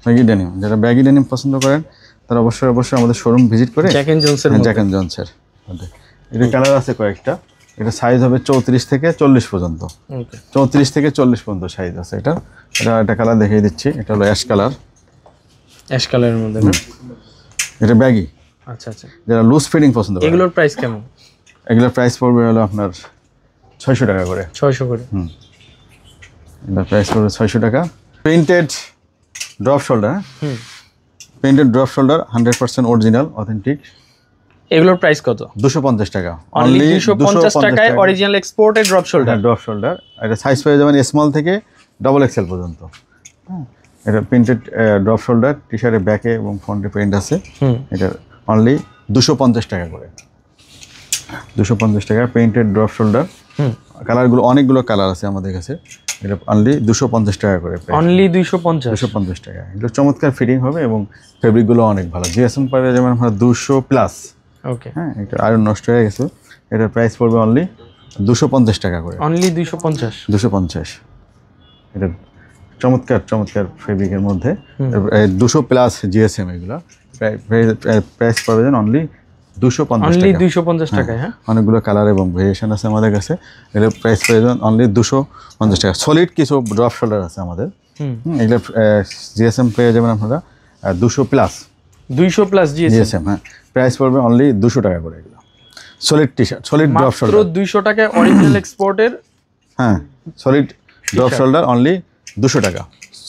B: ব্যাগি ডেনিম, যারা ব্যাগি ডেনিম পছন্দ করেন তারা অবশ্যই আমাদের শোরুম ভিজিট করে, জ্যাক অ্যান্ড জোনসের এটা কালার আছে কয়েকটা। এটা সাইজ হবে 34 থেকে 40 পর্যন্ত, 34 থেকে 40 পর্যন্ত সাইজ আছে। এটা একটা কালার দেখিয়ে দিচ্ছি, এটা হলো অ্যাশ কালারের মধ্যে না, এটা ব্যাগি। আচ্ছা, যারা লুজ ফিটিং পছন্দ করেন,
A: এগুলোর প্রাইস কেমন?
B: এগুলোর প্রাইস পড়বে হলো আপনার 600 টাকা করে।
A: 600 করে,
B: এগুলোর প্রাইস পড়বে 600 টাকা। Printed drop shoulder, printed drop shoulder 100% original authentic,
A: এগুলোর প্রাইস কত?
B: 250 টাকা।
A: অনলি 250 টাকায় original exported drop shoulder.
B: Drop shoulder, এটা সাইজ পেয়ে যাবেন স্মল থেকে ডাবল এক্সেল পর্যন্ত। এটা প্রিন্টেড ড্রপ শোল্ডার, টি শার্টের ব্যাকে এবং ফ্রন্টে প্রিন্ট আছে। এটা অনলি 250 টাকা করে। 250 টাকা প্রিন্টেড ড্রপ শোল্ডার। কালারগুলো অনেকগুলো কালার আছে আমাদের কাছে। এটা অনলি 250 টাকা করে।
A: অনলি 250
B: টাকা। এগুলো চমৎকার ফিটিং হবে এবং ফেব্রিকগুলো অনেক ভালো। জিএসএম পাবে যেমন আমরা 200 প্লাস।
A: ওকে,
B: হ্যাঁ, এটা আয়রন নষ্ট হয়ে গেছে। এটার প্রাইস পড়বে অনলি 250 টাকা করে।
A: অনলি 250।
B: এটা চমৎকার ফেব্রিকের মধ্যে 200 প্লাস জিএসএম। এগুলো প্রাইস পড়বে যেন অনলি 250
A: টাকায়। হ্যাঁ,
B: অনেকগুলো কালার এবং ভেরিয়েশন আছে আমাদের কাছে। এগুলো প্রাইস পড়বে যেন অনলি 250 টাকা। সলিড কিছু ড্রপ শোল্ডার আছে আমাদের। এগুলো জিএসএম পেয়ে যাবেন আপনারা 200 প্লাস জিএসএম। হ্যাঁ, প্রাইস পড়বে অনলি 200 টাকা করে। এগুলো solid T shirt, solid drop shoulder
A: 200 টাকায় অরিজিনাল এক্সপোর্টের।
B: হ্যাঁ, সলিড ড্রপ শোল্ডার অনলি 200 টাকা।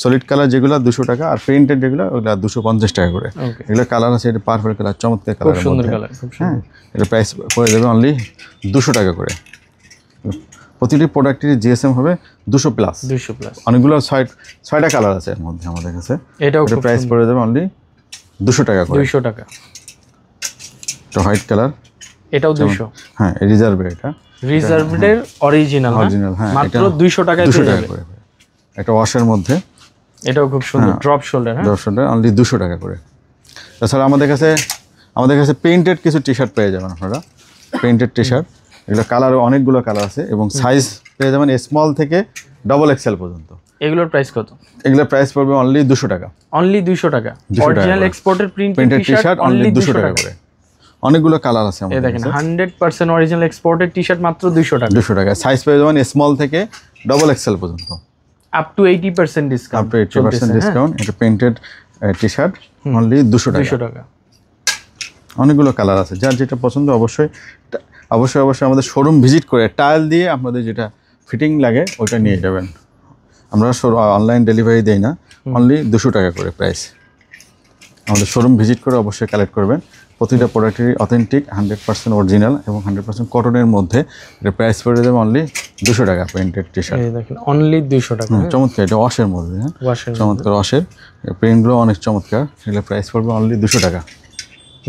B: সলিড কালার যেগুলো 200 টাকা, আর প্রিন্টেড যেগুলো ওগুলো 250 টাকা করে। এগুলো কালার আছে, এটা পার্পল কালার, চমৎকার কালার,
A: খুব সুন্দর কালার।
B: হ্যাঁ, এটা প্রাইস পড়ে যাবে অনলি 200 টাকা করে। প্রতিটি প্রোডাক্টের জিএসএম হবে 200 প্লাস। অনেকগুলো 6টা কালার আছে এর মধ্যে আমাদের কাছে।
A: এটাও
B: প্রাইস পড়ে যাবে অনলি 200 টাকা করে।
A: 200 টাকা।
B: এটা হোয়াইট কালার,
A: এটাও 200।
B: হ্যাঁ, রিজার্ভের, এটা
A: রিজার্ভের অরিজিনাল।
B: হ্যাঁ,
A: মাত্র 200 টাকায়
B: 200 টাকা করে। এটা ওয়াশের মধ্যে।
A: এটাও খুব সুন্দর ড্রপ শোল্ডার। হ্যাঁ,
B: ড্রপ শোল্ডার অনলি 200 টাকা করে। তাছাড়া আমাদের কাছে প্রিন্টেড কিছু টি শার্ট পেয়ে যাবেন আপনারা। প্রিন্টেড টি শার্ট, এগুলো কালার অনেকগুলো কালার আছে এবং সাইজ পেয়ে যাবেন স্মল থেকে ডাবল এক্সেল পর্যন্ত।
A: এগুলোর প্রাইস কত?
B: এগুলোর প্রাইস পড়বে অনলি 200 টাকা।
A: অনলি 200 টাকা। Original exported printed T shirt only 200 টাকা করে।
B: অনেকগুলো কালার আছে আমাদের।
A: এই দেখেন 100% অরিজিনাল এক্সপোর্টেড টি শার্ট মাত্র 200 টাকা।
B: 200 টাকা। সাইজ পেয়ে যাবেন স্মল থেকে ডাবল এক্সেল পর্যন্ত।
A: Up to 80% discount.
B: 80% ডিসকাউন্ট। এটা প্রিন্টেড টি শার্ট অনলি 200 টাকা। অনেকগুলো কালার আছে, যার যেটা পছন্দ অবশ্যই আমাদের শোরুম ভিজিট করে ট্রায়াল দিয়ে আপনাদের যেটা ফিটিং লাগে ওটা নিয়ে যাবেন। আমরা অনলাইন ডেলিভারি দেই না, অনলি 200 টাকা করে প্রাইস। আমাদের শোরুম ভিজিট করে অবশ্যই কালেক্ট করবেন। প্রতিটা প্রোডাক্টেরই অথেন্টিক 100% অরিজিনাল এবং 100% কটনের মধ্যে। এটা প্রাইস পড়ে যাবে অনলি 200 টাকা প্রিন্টেড টি শার্ট।
A: দেখেন অনলি 200 টাকা।
B: চমৎকার, এটা ওয়াশের মধ্যে। হ্যাঁ, চমৎকার ওয়াশের, প্রিন্টগুলো অনেক চমৎকার। এগুলো প্রাইস পড়বে অনলি 200 টাকা।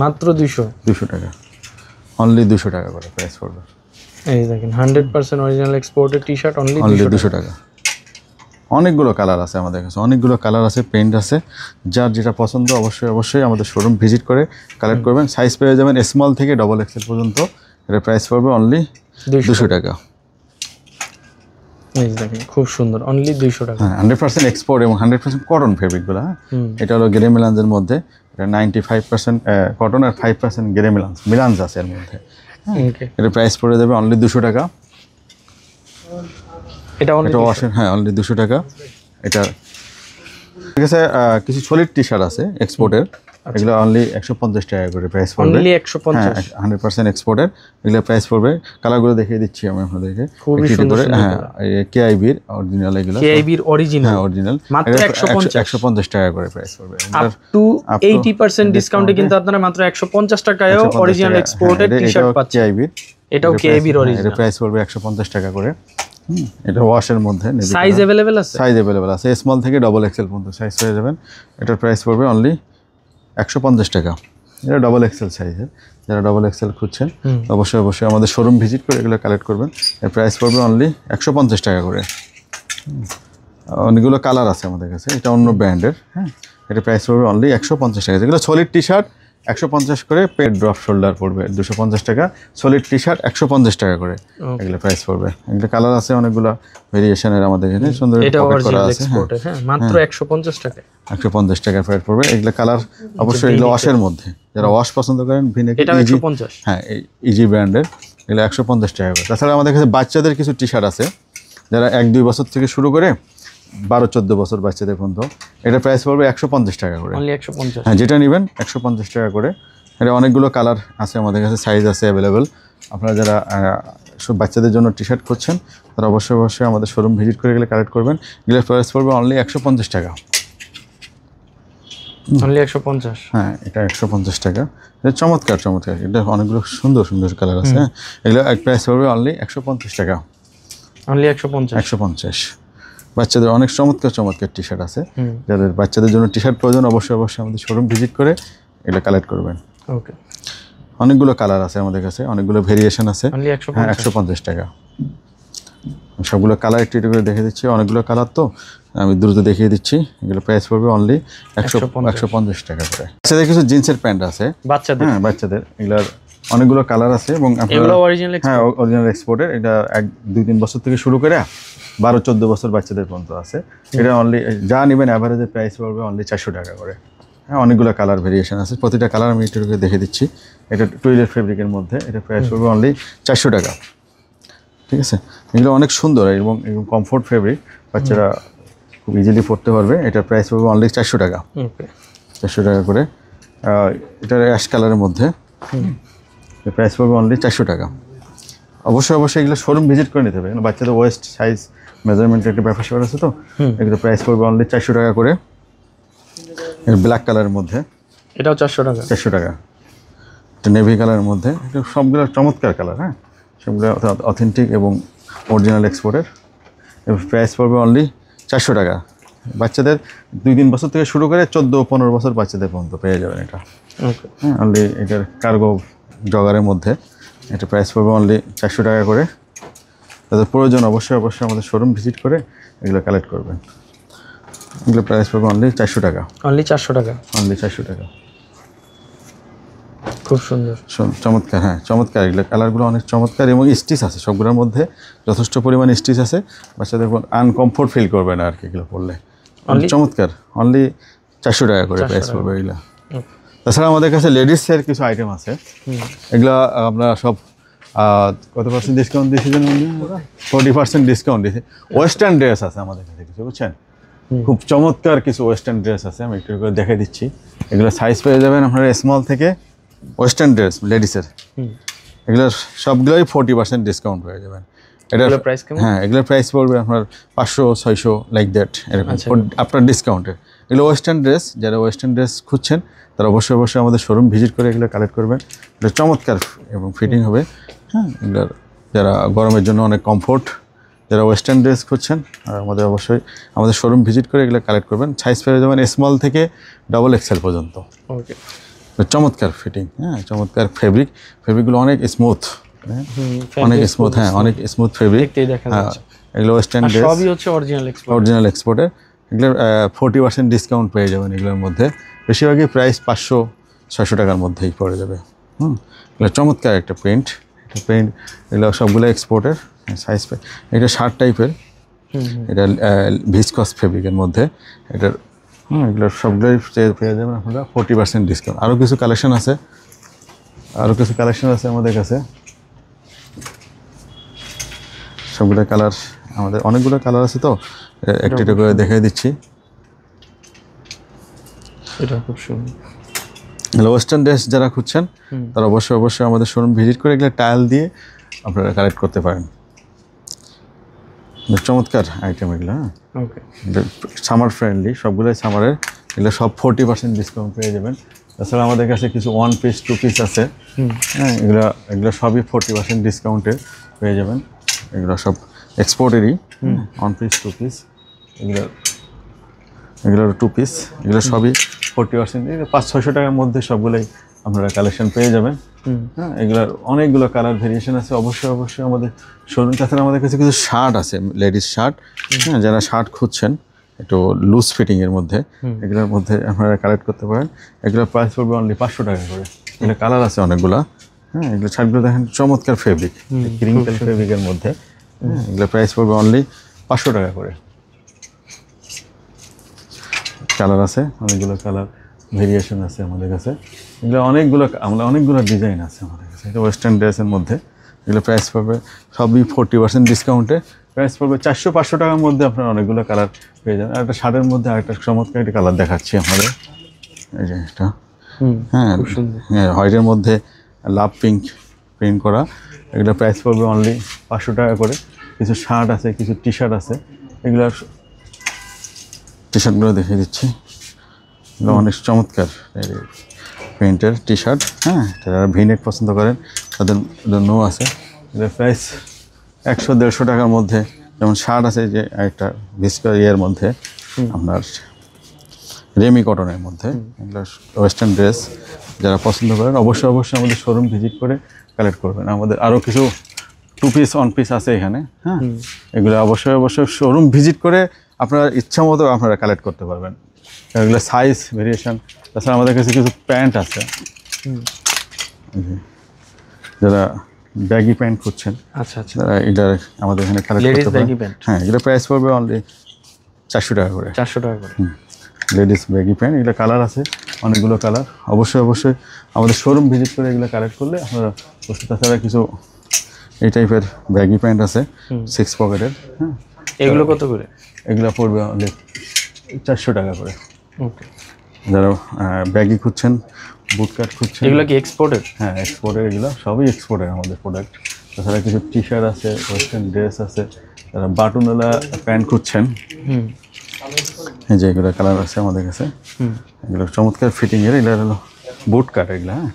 A: মাত্র 200
B: টাকা। অনলি 200 টাকা করে প্রাইস পড়বে।
A: এই দেখেন 100% original exported T shirt only
B: 200 টাকা। অনেকগুলো কালার আছে আমাদের কাছে, অনেকগুলো কালার আছে, প্রিন্ট আছে। যার যেটা পছন্দ অবশ্যই আমাদের শোরুম ভিজিট করে কালেক্ট করবেন। সাইজ পেয়ে যাবেন স্মল থেকে ডাবল এক্সেল পর্যন্ত। এটা প্রাইস পড়বে অনলি 200 টাকা।
A: এই দেখেন খুব সুন্দর, অনলি 200 টাকা।
B: হ্যাঁ, 100% এক্সপোর্ট এবং 100% কটন ফেব্রিকগুলো। হ্যাঁ, এটা হলো গ্রে মিলান্সের মধ্যে। এটা 95% কটন আর 5% গ্রে মিলান্স আছে এর মধ্যে। এটা প্রাইস পড়ে যাবে অনলি 200 টাকা। এটা ওয়াশের। হ্যাঁ, অনলি 200 টাকা। এটা ঠিক আছে। কিছু সলিড টি শার্ট আছে এক্সপোর্টের, এগুলো অনলি 150 টাকা করে প্রাইস পড়বে।
A: অনলি 150।
B: 100% এক্সপোর্টের। এগুলো প্রাইস পড়বে। কালারগুলো দেখিয়ে দিচ্ছি আমি আপনাদেরকে।
A: খুবই সুন্দর।
B: হ্যাঁ, কেআইবির অরিজিনাল এগুলো।
A: কেআইবির অরিজিনাল।
B: হ্যাঁ, অরিজিনাল।
A: মাত্র
B: 150 টাকা করে প্রাইস পড়বে।
A: আপ টু 80% ডিসকাউন্টে কিন্তু আপনারা মাত্র 150 টাকায়ও অরিজিনাল এক্সপোর্টেড টি শার্ট পাচ্ছেন।
B: কেআইবির,
A: এটাও কেআইবির অরিজিনাল।
B: এর প্রাইস পড়বে 150 টাকা করে। এটা ওয়াশের মধ্যে।
A: সাইজ अवेलेबल আছে?
B: সাইজ अवेलेबल আছে, স্মল থেকে ডাবল এক্সেল পর্যন্ত সাইজ পেয়ে যাবেন। এটার প্রাইস পড়বে অনলি 150 টাকা। এটা ডাবল এক্সেল সাইজের। যারা ডাবল এক্সেল খুঁজছেন অবশ্যই আমাদের শোরুম ভিজিট করে এগুলো কালেক্ট করবেন। এর প্রাইস পড়বে অনলি 150 টাকা করে। অনেকগুলো কালার আছে আমাদের কাছে, এটা অন্য ব্র্যান্ডের। হ্যাঁ, এটা প্রাইস পড়বে অনলি 150 টাকা। যেগুলো সলিড টি শার্ট 150 করে, পেড ড্রপ শোল্ডার পড়বে 250 টাকা। সলিড টি শার্ট 150 টাকা করে এগুলো প্রাইস পড়বে। এগুলো কালার আছে অনেকগুলো ভেরিয়েশনের আমাদের এখানে, সুন্দর পকেট করা আছে।
A: হ্যাঁ, মাত্র 150 টাকা।
B: 150 টাকা প্রাইস পড়বে। এগুলো কালার অবশ্যই এগুলো ওয়াশের মধ্যে। যারা ওয়াশ পছন্দ করেন ভিনেগার,
A: এটা 150।
B: হ্যাঁ, ইজি ব্র্যান্ডের। এগুলো 150 টাকা করে। তাছাড়া আমাদের কাছে বাচ্চাদের কিছু টি শার্ট আছে, যারা 1-2 বছর থেকে শুরু করে 12-14 বছর বাচ্চাদের পর্যন্ত। এটা প্রাইস পড়বে 150 টাকা করে।
A: অনলি 150।
B: হ্যাঁ, যেটা নেবেন 150 টাকা করে। এটা অনেকগুলো কালার আছে আমাদের কাছে, সাইজ আছে অ্যাভেলেবেল। আপনারা যারা সব বাচ্চাদের জন্য টি শার্ট করছেন তারা অবশ্যই আমাদের শোরুম ভিজিট করে গেলে কালেক্ট করবেন। এগুলোর প্রাইস পড়বে অনলি 150 টাকা।
A: অনলি 150।
B: হ্যাঁ, এটা 150 টাকা। এটা চমৎকার চমৎকার, এটা অনেকগুলো সুন্দর সুন্দর কালার আছে। হ্যাঁ, এগুলো এক প্রাইস পড়বে অনলি 150 টাকা।
A: অনলি 150।
B: 150। বাচ্চাদের অনেক চমৎকার চমৎকার টি শার্ট আছে। যাদের বাচ্চাদের জন্য টি শার্ট প্রয়োজন অবশ্যই অবশ্যই আমাদের শোরুম ভিজিট করে এগুলো কালেক্ট করবেন।
A: ওকে।
B: অনেকগুলো কালার আছে আমাদের কাছে, অনেকগুলো ভেরিয়েশন আছে।
A: অনলি 150।
B: হ্যাঁ, 150 টাকা। সবগুলো কালার একটু একটু করে দেখে দিচ্ছি, অনেকগুলো কালার তো আমি দ্রুত দেখিয়ে দিচ্ছি। এগুলো প্রাইস পড়বে অনলি 150 টাকা করে। বাচ্চাদের কিছু জিন্সের প্যান্ট আছে,
A: বাচ্চাদের।
B: হ্যাঁ বাচ্চাদের, এগুলোর অনেকগুলো কালার আছে এবং
A: এগুলো অরিজিনাল এক্সপোর্ট।
B: হ্যাঁ, অরিজিনাল এক্সপোর্টের। এটা 1-2-3 বছর থেকে শুরু করে 12-14 বছর বাচ্চাদের পর্যন্ত আছে। এটা অনলি যা নেবেন অ্যাভারেজের প্রাইস পড়বে অনলি 400 টাকা করে। হ্যাঁ, অনেকগুলো কালার ভেরিয়েশন আছে, প্রতিটা কালার আমি একটু করে দেখে দিচ্ছি। এটা টুইলের ফেব্রিকের মধ্যে, এটা প্রাইস পড়বে অনলি 400 টাকা। ঠিক আছে, এগুলো অনেক সুন্দর এবং কমফোর্ট ফেব্রিক, বাচ্চারা খুব ইজিলি পরতে পারবে। এটার প্রাইস পড়বে অনলি 400 টাকা। 400 টাকা করে। এটার অ্যাশ কালারের মধ্যে প্রাইস পড়বে অনলি 400 টাকা। অবশ্যই অবশ্যই এগুলো শোরুম ভিজিট করে নিতে হবে, কারণ বাচ্চাদের ওয়েস্ট সাইজ মেজারমেন্টের একটা ব্যাপার স্যাপার আছে, তো এগুলো প্রাইস পড়বে অনলি 400 টাকা করে। ব্ল্যাক কালারের মধ্যে
A: এটাও 400 টাকা।
B: 400 টাকা। এটা নেভি কালারের মধ্যে, এটা সবগুলো চমৎকার কালার। হ্যাঁ, সবগুলো অথেন্টিক এবং অরিজিনাল এক্সপোর্টের। এর প্রাইস পড়বে অনলি 400 টাকা। বাচ্চাদের 2-3 বছর থেকে শুরু করে 14-15 বছর বাচ্চাদের পর্যন্ত পেয়ে যাবেন এটা। হ্যাঁ, অনলি এটার কার্গো জগারের মধ্যে। এটা প্রাইস পড়বে অনলি 400 টাকা করে। তাদের প্রয়োজন অবশ্যই অবশ্যই আমাদের শোরুম ভিজিট করে এগুলো কালেক্ট করবেন। এগুলো প্রাইস পড়বে অনলি 400 টাকা।
A: অনলি 400 টাকা।
B: অনলি 400 টাকা।
A: খুব সুন্দর
B: চমৎকার। হ্যাঁ, চমৎকার। এগুলো কালারগুলো অনেক চমৎকার এবং স্টিচ আছে, সবগুলোর মধ্যে যথেষ্ট পরিমাণ স্টিচ আছে। বাচ্চাদের আনকমফোর্ট ফিল করবে না আর কি এগুলো পরলে। চমৎকার। অনলি 400 টাকা করে প্রাইস পড়বে এগুলো। তাছাড়া আমাদের কাছে লেডিসের কিছু আইটেম আছে, এগুলো আমরা সব কত পার্সেন্ট ডিসকাউন্ট দিয়েছি জানেন? 40% ডিসকাউন্ট দিয়েছি। ওয়েস্টার্ন ড্রেস আছে আমাদের কাছে কিছু, বুঝছেন? খুব চমৎকার কিছু ওয়েস্টার্ন ড্রেস আছে, আমি একটু করে দেখে দিচ্ছি। এগুলো সাইজ পেয়ে যাবেন আপনারা স্মল থেকে ওয়েস্টার্ন ড্রেস লেডিসের। এগুলো সবগুলোই 40% ডিসকাউন্ট পেয়ে যাবেন। এটার
A: প্রাইস কেমন?
B: হ্যাঁ, এগুলোর প্রাইস পড়বে আপনার 500-600 লাইক দ্যাট, এরকম আপনার ডিসকাউন্টের। এগুলো ওয়েস্টার্ন ড্রেস, যারা ওয়েস্টার্ন ড্রেস খুঁজছেন তারা অবশ্যই অবশ্যই আমাদের শোরুম ভিজিট করে এগুলো কালেক্ট করবেন। এটা চমৎকার এবং ফিটিং হবে। হ্যাঁ, এগুলোর যারা গরমের জন্য অনেক কমফোর্ট, যারা ওয়েস্টার্ন ড্রেস খুঁজছেন আমাদের অবশ্যই আমাদের শোরুম ভিজিট করে এগুলো কালেক্ট করবেন। সাইজ পেয়ে যাবেন স্মল থেকে XXL পর্যন্ত।
A: ওকে।
B: চমৎকার ফিটিং। হ্যাঁ, চমৎকার ফেব্রিকগুলো অনেক স্মুথ, অনেক স্মুথ। হ্যাঁ, অনেক স্মুথ ফেব্রিক। হ্যাঁ, এগুলো ওয়েস্টার্ন ড্রেস,
A: সবই হচ্ছে
B: অরিজিনাল এক্সপোর্টের। এগুলোর 40% ডিসকাউন্ট পেয়ে যাবেন এগুলোর মধ্যে। বেশিরভাগই প্রাইস 500-600 টাকার মধ্যেই পড়ে যাবে। এগুলো চমৎকার একটা প্রিন্ট, এগুলো সবগুলো এক্সপোর্টের। সাইজ এটা শার্ট টাইপের, এটা ভিসকস ফেব্রিকের মধ্যে। এটার এগুলো সবগুলোই পেয়ে যাবেন আপনারা 40% ডিসকাউন্ট। আরও কিছু কালেকশন আছে আমাদের কাছে। সবগুলো কালার, আমাদের অনেকগুলো কালার আছে, তো একটা একটা করে দেখিয়ে দিচ্ছি।
A: এটা খুব সুন্দর।
B: ওয়েস্টার্ন ড্রেস যারা খুঁজছেন তারা অবশ্যই অবশ্যই আমাদের শোরুম ভিজিট করে এগুলো টাইল দিয়ে আপনারা কালেক্ট করতে পারেন। চমৎকার আইটেম এগুলো। হ্যাঁ,
A: ওকে।
B: সামার ফ্রেন্ডলি, সবগুলোই সামারের। এগুলো সব 40% ডিসকাউন্ট পেয়ে যাবেন। তাছাড়া আমাদের কাছে কিছু 1 পিস 2 পিস আছে। হ্যাঁ, এগুলো সবই 40% ডিসকাউন্টে পেয়ে যাবেন। এগুলো সব এক্সপোর্টেরই 1 পিস 2 পিস। এগুলোর 2 পিস, এগুলো সবই 40%। 500-600 টাকার মধ্যে সবগুলোই আপনারা কালেকশন পেয়ে যাবেন। হ্যাঁ, এগুলোর অনেকগুলো কালার ভেরিয়েশন আছে। অবশ্যই অবশ্যই আমাদের শোরুম। তাছাড়া আমাদের কাছে কিছু শার্ট আছে, লেডিস শার্ট। হ্যাঁ, যারা শার্ট খুঁজছেন একটু লুজ ফিটিংয়ের মধ্যে, এগুলোর মধ্যে আপনারা কালেক্ট করতে পারেন। এগুলোর প্রাইস পড়বে অনলি 500 টাকা করে। এগুলো কালার আছে অনেকগুলো। হ্যাঁ, এগুলো শার্টগুলো দেখেন চমৎকার ফেব্রিক, ক্রিঙ্কেল ফেব্রিকের মধ্যে। হ্যাঁ, এগুলোর প্রাইস পড়বে অনলি 500 টাকা করে। কালার আছে, অনেকগুলো কালার ভেরিয়েশন আছে আমাদের কাছে। এগুলো অনেকগুলো ডিজাইন আছে আমাদের কাছে। এটা ওয়েস্টার্ন ড্রেসের মধ্যে। এগুলো প্রাইস পড়বে সবই 40% ডিসকাউন্টে। প্রাইস পড়বে 400-500 টাকার মধ্যে। আপনারা অনেকগুলো কালার পেয়ে যাবেন। একটা শার্টের মধ্যে আরেকটা চমৎকার একটা কালার দেখাচ্ছি আপনাদের। এই যে এটা, হ্যাঁ, হোয়াইটের মধ্যে লাভ পিঙ্ক প্রিন্ট করা। এগুলো প্রাইস পড়বে অনলি 500 টাকা করে। কিছু শার্ট আছে, কিছু টি শার্ট আছে। এগুলোর টি শার্টগুলো দেখিয়ে দিচ্ছি। অনেক চমৎকার প্রিন্টের টি শার্ট। হ্যাঁ, যারা ভিনেক পছন্দ করেন তাদের জন্যও আছে। এটার প্রাইস 100-150 টাকার মধ্যে। যেমন শার্ট আছে যে একটা ভিস্কার ইয়ের মধ্যে আপনার রেমি কটনের মধ্যে, এগুলো ওয়েস্টার্ন ড্রেস যারা পছন্দ করেন অবশ্যই আমাদের শোরুম ভিজিট করে কালেক্ট করবেন। আমাদের আরও কিছু 2 পিস 1 পিস আছে এখানে। হ্যাঁ, এগুলো অবশ্যই শোরুম ভিজিট করে আপনার ইচ্ছা মতো আপনারা কালেক্ট করতে পারবেন। এগুলো সাইজ ভেরিয়েশন। তাছাড়া আমাদের কাছে কিছু প্যান্ট আছে, যারা ব্যাগি প্যান্ট খুঁজছেন।
A: আচ্ছা আচ্ছা,
B: এটা আমাদের এখানে কালেক্ট করতে পারেন। হ্যাঁ, এগুলো প্রাইস পড়বে অনলি 400 টাকা করে।
A: 400 টাকা করে
B: লেডিস ব্যাগি প্যান্ট। এগুলো কালার আছে অনেকগুলো কালার। অবশ্যই আমাদের শোরুম ভিজিট করে এগুলো কালেক্ট করলে আপনারা বুঝতে। তাছাড়া কিছু এই টাইপের ব্যাগি প্যান্ট আছে 6 পকেটের। হ্যাঁ,
A: এগুলো কত করে?
B: এগুলো পড়বে অনলি 400 টাকা করে।
A: ওকে,
B: যারা ব্যাগি খুঁজছেন, বুট কাট খুঁজছেন।
A: এগুলো কি এক্সপোর্টের?
B: হ্যাঁ, এক্সপোর্টের। এগুলো সবই এক্সপোর্টের আমাদের প্রোডাক্ট। তাছাড়া কিছু টি শার্ট আছে, ওয়েস্টার্ন ড্রেস আছে। যারা বাটনওয়ালা প্যান্ট খুঁজছেন, এই যে এগুলো কালার আছে আমাদের কাছে। এগুলো চমৎকার ফিটিংয়ের। এগুলো হলো বুট কাট। এগুলো হ্যাঁ,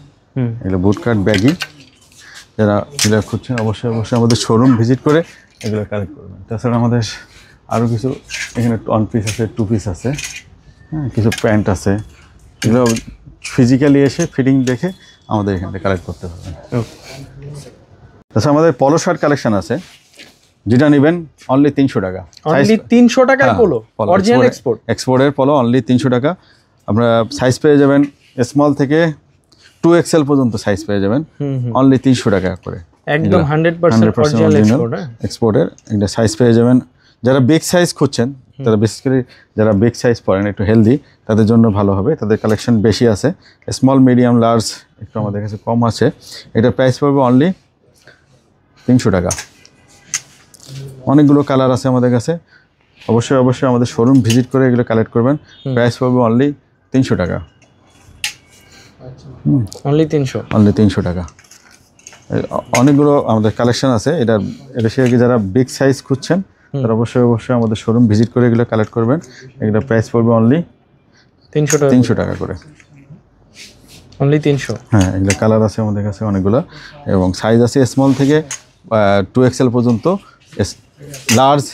B: এগুলো বুট কাট ব্যাগি। যারা এগুলো খুঁজছেন অবশ্যই আমাদের শোরুম ভিজিট করে এগুলো কালেক্ট করবেন। তাছাড়া আমাদের আরও কিছু এখানে 1 পিস আছে, 2 পিস আছে। হ্যাঁ, কিছু প্যান্ট আছে। এগুলো ফিজিক্যালি এসে ফিটিং দেখে আমাদের এখান থেকে কালেক্ট করতে পারবেন। তাছাড়া আমাদের পলো শার্ট কালেকশন আছে, যেটা নেবেন অনলি 300 টাকা।
A: অনলি 300 টাকায় পোলো, অরিজিনাল
B: এক্সপোর্টের পোলো অনলি 300 টাকা। আপনারা সাইজ পেয়ে যাবেন স্মল থেকে 2XL পর্যন্ত সাইজ পেয়ে যাবেন অনলি 300 টাকা করে।
A: একদম 100% অরিজিনাল
B: এক্সপোর্টের এটা সাইজ পেয়ে যাবেন। যারা বিগ সাইজ খুঁজছেন, তারা বেসিক্যালি যারা বিগ সাইজ পরেন, একটু হেলদি, তাদের জন্য ভালো হবে। তাদের কালেকশন বেশি আছে। স্মল, মিডিয়াম, লার্জ একটু আমাদের কাছে কম আছে। এটার প্রাইস পড়বে অনলি 300 টাকা। অনেকগুলো কালার আছে আমাদের কাছে। অবশ্যই আমাদের শোরুম ভিজিট করে এগুলো কালেক্ট করবেন। প্রাইস পড়বে অনলি 300 টাকা।
A: অনলি 300
B: টাকা। অনেকগুলো আমাদের কালেকশন আছে। এটা যারা বিগ সাইজ খুঁজছেন তারা অবশ্যই আমাদের শোরুম ভিজিট করে এগুলো কালেক্ট করবেন। এগুলো প্রাইস পড়বে অনলি 300 টাকা করে।
A: অনলি 300।
B: হ্যাঁ, এগুলো কালার আছে আমাদের কাছে অনেকগুলো, এবং সাইজ আছে স্মল থেকে 2XL পর্যন্ত, লার্জ,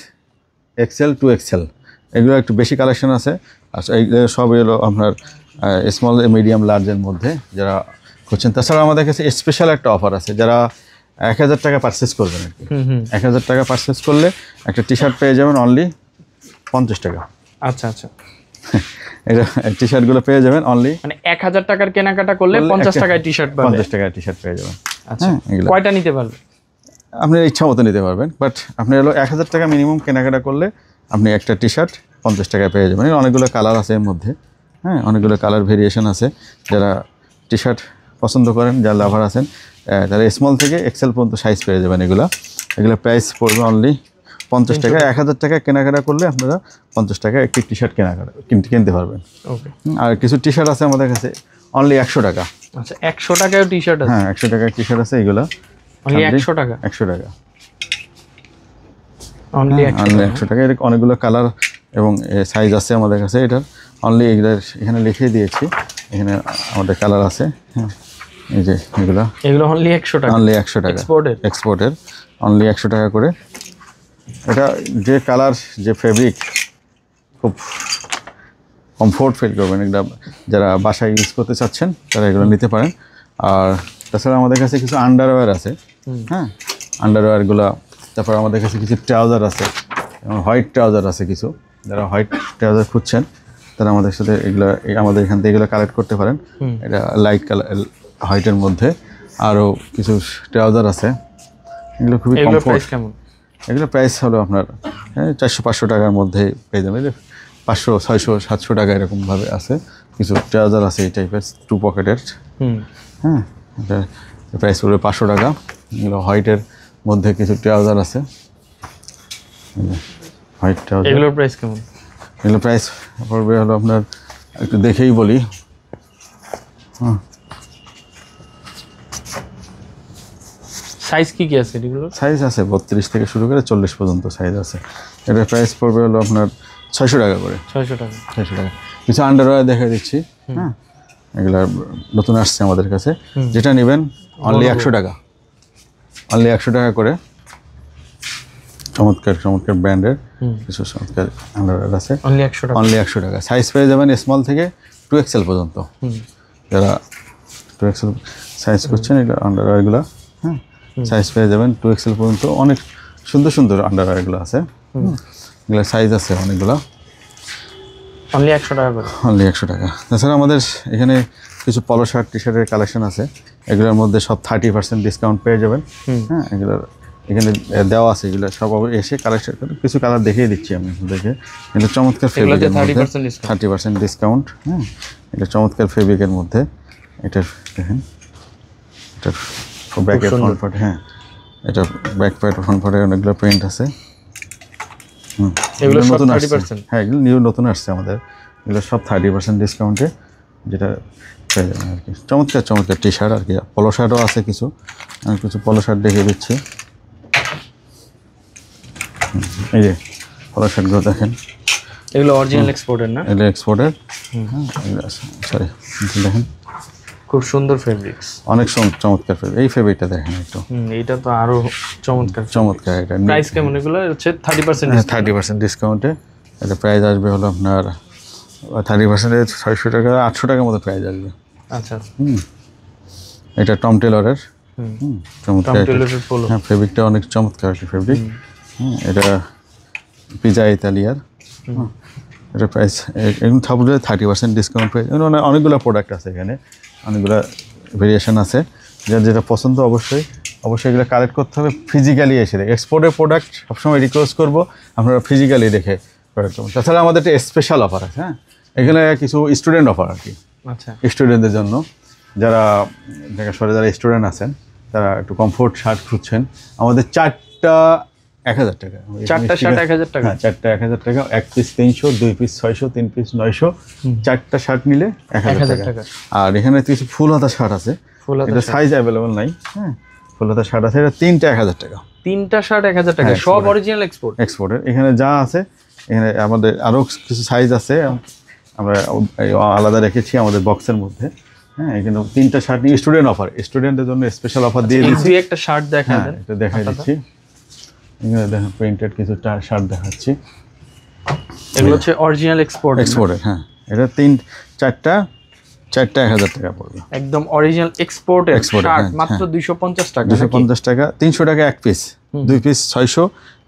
B: XL, 2XL। এগুলো একটু বেশি কালেকশন আছে। আর এইগুলো সব এলো আপনার স্মল, মিডিয়াম, লার্জের মধ্যে যারা খুঁজছেন। তাছাড়া আমাদের কাছে স্পেশাল একটা অফার আছে। যারা 1000 টাকা পারচেস করবেন আর কি, 1000 টাকা পারচেস করলে একটা টি শার্ট পেয়ে যাবেন অনলি 50 টাকা।
A: আচ্ছা আচ্ছা,
B: এটা টি শার্টগুলো পেয়ে যাবেন অনলি,
A: মানে 1000 টাকার কেনাকাটা করলে 50 টাকায় টি শার্ট পাবেন।
B: 50 টাকায় টি শার্ট পেয়ে যাবেন।
A: আচ্ছা, কয়টা নিতে পারবেন?
B: আপনার ইচ্ছা মতো নিতে পারবেন। বাট আপনি হলো 1000 টাকা মিনিমাম কেনাকাটা করলে আপনি একটা টি শার্ট 50 টাকায় পেয়ে যাবেন। অনেকগুলো কালার আছে এর মধ্যে। হ্যাঁ, অনেকগুলো কালার ভেরিয়েশন আছে। যারা টি শার্ট পছন্দ করেন, যারা লাভার আছেন, তারা স্মল থেকে XL পর্যন্ত সাইজ পেয়ে যাবেন। এগুলো প্রাইস পড়বে অনলি 50 টাকা। 1000 টাকা কেনাকাটা করলে আপনারা 50 টাকা একটি টি শার্ট কিনতে পারবেন।
A: ওকে।
B: আর কিছু টি শার্ট আছে আমাদের কাছে অনলি 100 টাকা।
A: আচ্ছা, 100 টাকায় টি শার্ট আছে?
B: হ্যাঁ, 100 টাকায় টি শার্ট আছে। এগুলো
A: অনলি 100 টাকা।
B: 100 টাকা
A: অনলি
B: 100 টাকা। এর অনেকগুলো কালার এবং সাইজ আছে আমাদের কাছে। এটার অনলি এখানে লিখে দিয়েছি। এখানে আমাদের কালার আছে। হ্যাঁ, এই যে এগুলো
A: অনলি 100 টাকা।
B: অনলি 100 টাকা এক্সপোর্টের অনলি 100 টাকা করে। এটা যে কালার, যে ফেব্রিক, খুব কমফোর্ট ফিল করবেন। এগুলো যারা বাসায় ইউজ করতে চাচ্ছেন তারা এগুলো নিতে পারেন। আর তাছাড়া আমাদের কাছে কিছু আন্ডারওয়্যার আছে। হ্যাঁ, আন্ডারওয়্যারগুলো। তারপর আমাদের কাছে কিছু ট্রাউজার আছে, হোয়াইট ট্রাউজার আছে কিছু। যারা হোয়াইট ট্রাউজার খুঁজছেন তারা আমাদের সাথে আমাদের এখান থেকে এগুলো কালেক্ট করতে পারেন। এটা লাইট কালার হোয়াইটের মধ্যে আরও কিছু ট্রাউজার আছে। এগুলো খুবই কমফোর্ট। এগুলো প্রাইস হলো আপনার 400-500 টাকার মধ্যে পেয়ে যাবেন। 500, 600, 700 টাকা এরকমভাবে আছে। কিছু ট্রাউজার আছে এই টাইপের 2 পকেটের। হ্যাঁ, এটা প্রাইস পড়বে 500 টাকা। এগুলো হোয়াইটের মধ্যে কিছু ট্রাউজার আছে, হোয়াইট ট্রাউজার।
A: এগুলোর প্রাইস কেমন?
B: এগুলো প্রাইস পড়বে হলো আপনার, একটু দেখেই বলি।
A: সাইজ কি আছে এগুলো?
B: সাইজ আছে 32 থেকে শুরু করে 40 পর্যন্ত সাইজ আছে। এটার প্রাইস পড়বে হলো আপনার 600 টাকা করে।
A: 600 টাকা।
B: কিছু আন্ডারওয়্যার দেখা দিচ্ছি। হ্যাঁ, এগুলো নতুন আসছে আমাদের কাছে। যেটা নেবেন অনলি 100 টাকা, অনলি 100 টাকা করে। চমৎকার চমৎকার ব্র্যান্ডের কিছু চমৎকার আন্ডারওয়্যার আছে,
A: অনলি 100 টাকা।
B: অনলি 100 টাকা। সাইজ পেয়ে যাবেন স্মল থেকে 2XL পর্যন্ত। যারা 2XL সাইজ করছেন এগুলো আন্ডারওয়্যারগুলো, হ্যাঁ, সাইজ পেয়ে যাবেন 2XL পর্যন্ত। অনেক সুন্দর সুন্দর আন্ডারওয়্যারগুলো আছে, এগুলো সাইজ আছে অনেকগুলো,
A: অনলি 100 টাকা করে,
B: অনলি 100 টাকা। তাছাড়া আমাদের এখানে কিছু পলো শার্ট টি শার্টের কালেকশন আছে, এগুলোর মধ্যে সব 30% ডিসকাউন্ট পেয়ে যাবেন। হ্যাঁ, এগুলোর এখানে দেওয়া আছে, এগুলো সব এসে কালেকশন কিছু কালার দেখিয়ে দিচ্ছি আমি দেখে। এটা চমৎকার ফেব্রিকের মধ্যে 30% ডিসকাউন্ট। হ্যাঁ, এটা চমৎকার ফেব্রিকের মধ্যে। এটা দেখেন, এটার ব্যাকের ফ্রন্ট পার্ট, হ্যাঁ, এটা ব্যাক পার্ট ফ্রন্ট পার্টে অনেকগুলো প্রিন্ট আছে।
A: এগুলো সব
B: নতুন
A: 30%?
B: হ্যাঁ, এগুলো নতুন আসছে আমাদের, এগুলো সব 30% ডিসকাউন্টে, যেটা পেয়ে যাবেন আর কি। চমৎকার চমৎকার টি শার্ট আর কি, পলো শার্টও আছে কিছু, আমি কিছু পলো শার্ট দেখিয়ে দিচ্ছি। এই যে পলো শার্টগুলো দেখেন,
A: এগুলো অরিজিনাল এক্সপোর্টের না?
B: এগুলো এক্সপোর্টের। সরি, দেখেন
A: খুব সুন্দর ফেব্রিক্স,
B: অনেক চমৎকার ফেব্রিক। এই ফেব্রিকটা দেখেন একটু,
A: এইটা তো আরো চমৎকার
B: চমৎকার। এটা
A: প্রাইস কেমন? এগুলো হচ্ছে 30%,
B: 30% ডিসকাউন্টে। এটা প্রাইস আসবে হলো আপনার 30%-এ 600 টাকা, 800 টাকার মতো প্রাইস আসবে।
A: আচ্ছা,
B: এটা টম টেলরের, চমৎকার। হ্যাঁ, ফেব্রিকটা অনেক চমৎকার একটা ফেব্রিক। এটা পিজা ইতালিয়ার। এটা প্রাইস এখন থাকবে 30% ডিসকাউন্ট প্রাইস। অনেকগুলো প্রোডাক্ট আছে এখানে, অনেকগুলো ভেরিয়েশন আছে। যার যেটা পছন্দ অবশ্যই এগুলো কালেক্ট করতে হবে, ফিজিক্যালি এসে দেখে। এক্সপোর্টের প্রোডাক্ট সবসময় রিকোয়েস্ট করবো আপনারা ফিজিক্যালি দেখে প্রোডাক্ট করুন। তাছাড়া আমাদের একটা স্পেশাল অফার আছে। হ্যাঁ, এখানে কিছু স্টুডেন্ট অফার আর কি।
A: আচ্ছা,
B: স্টুডেন্টদের জন্য, যারা যারা স্টুডেন্ট আছেন, তারা একটু কমফোর্ট শার্ট খুঁজছেন, আমাদের 4টা 1000 টাকা।
A: 4টা শার্ট 1000 টাকা?
B: হ্যাঁ, 4টা 1000 টাকা। 1 পিস 300, 2 পিস 600, 3 পিস 900, 4টা শার্ট নিলে 1000 টাকা। আর এখানে কিছু ফুল হাতা শার্ট আছে, এটা সাইজ অ্যাভেলেবল নাই। হ্যাঁ, ফুল হাতা শার্ট আছে, এটা 3টা 1000 টাকা।
A: 3টা শার্ট 1000 টাকা, সব অরিজিনাল
B: এক্সপোর্টের। এখানে যা আছে, এখানে আমাদের আরও কিছু সাইজ আছে, আমরা আলাদা রেখেছি আমাদের বক্সের মধ্যে। হ্যাঁ, এখানে 3টা শার্ট নিয়ে স্টুডেন্ট অফার, স্টুডেন্টদের জন্য স্পেশাল অফার দিয়ে দিচ্ছি।
A: একটা শার্ট দেখা দেন,
B: এটা দেখাই দিচ্ছি। এখানে দেখেন প্রিন্টেড কিছু শার্ট দেখাচ্ছি,
A: এগুলো হচ্ছে অরিজিনাল এক্সপোর্টের।
B: হ্যাঁ, এটা 4টা 1000 টাকা পড়বে,
A: একদম অরিজিনাল এক্সপোর্টের শার্ট, মাত্র 250 টাকা।
B: 250 টাকা, 300 টাকা 1 পিস, 2 পিস 600,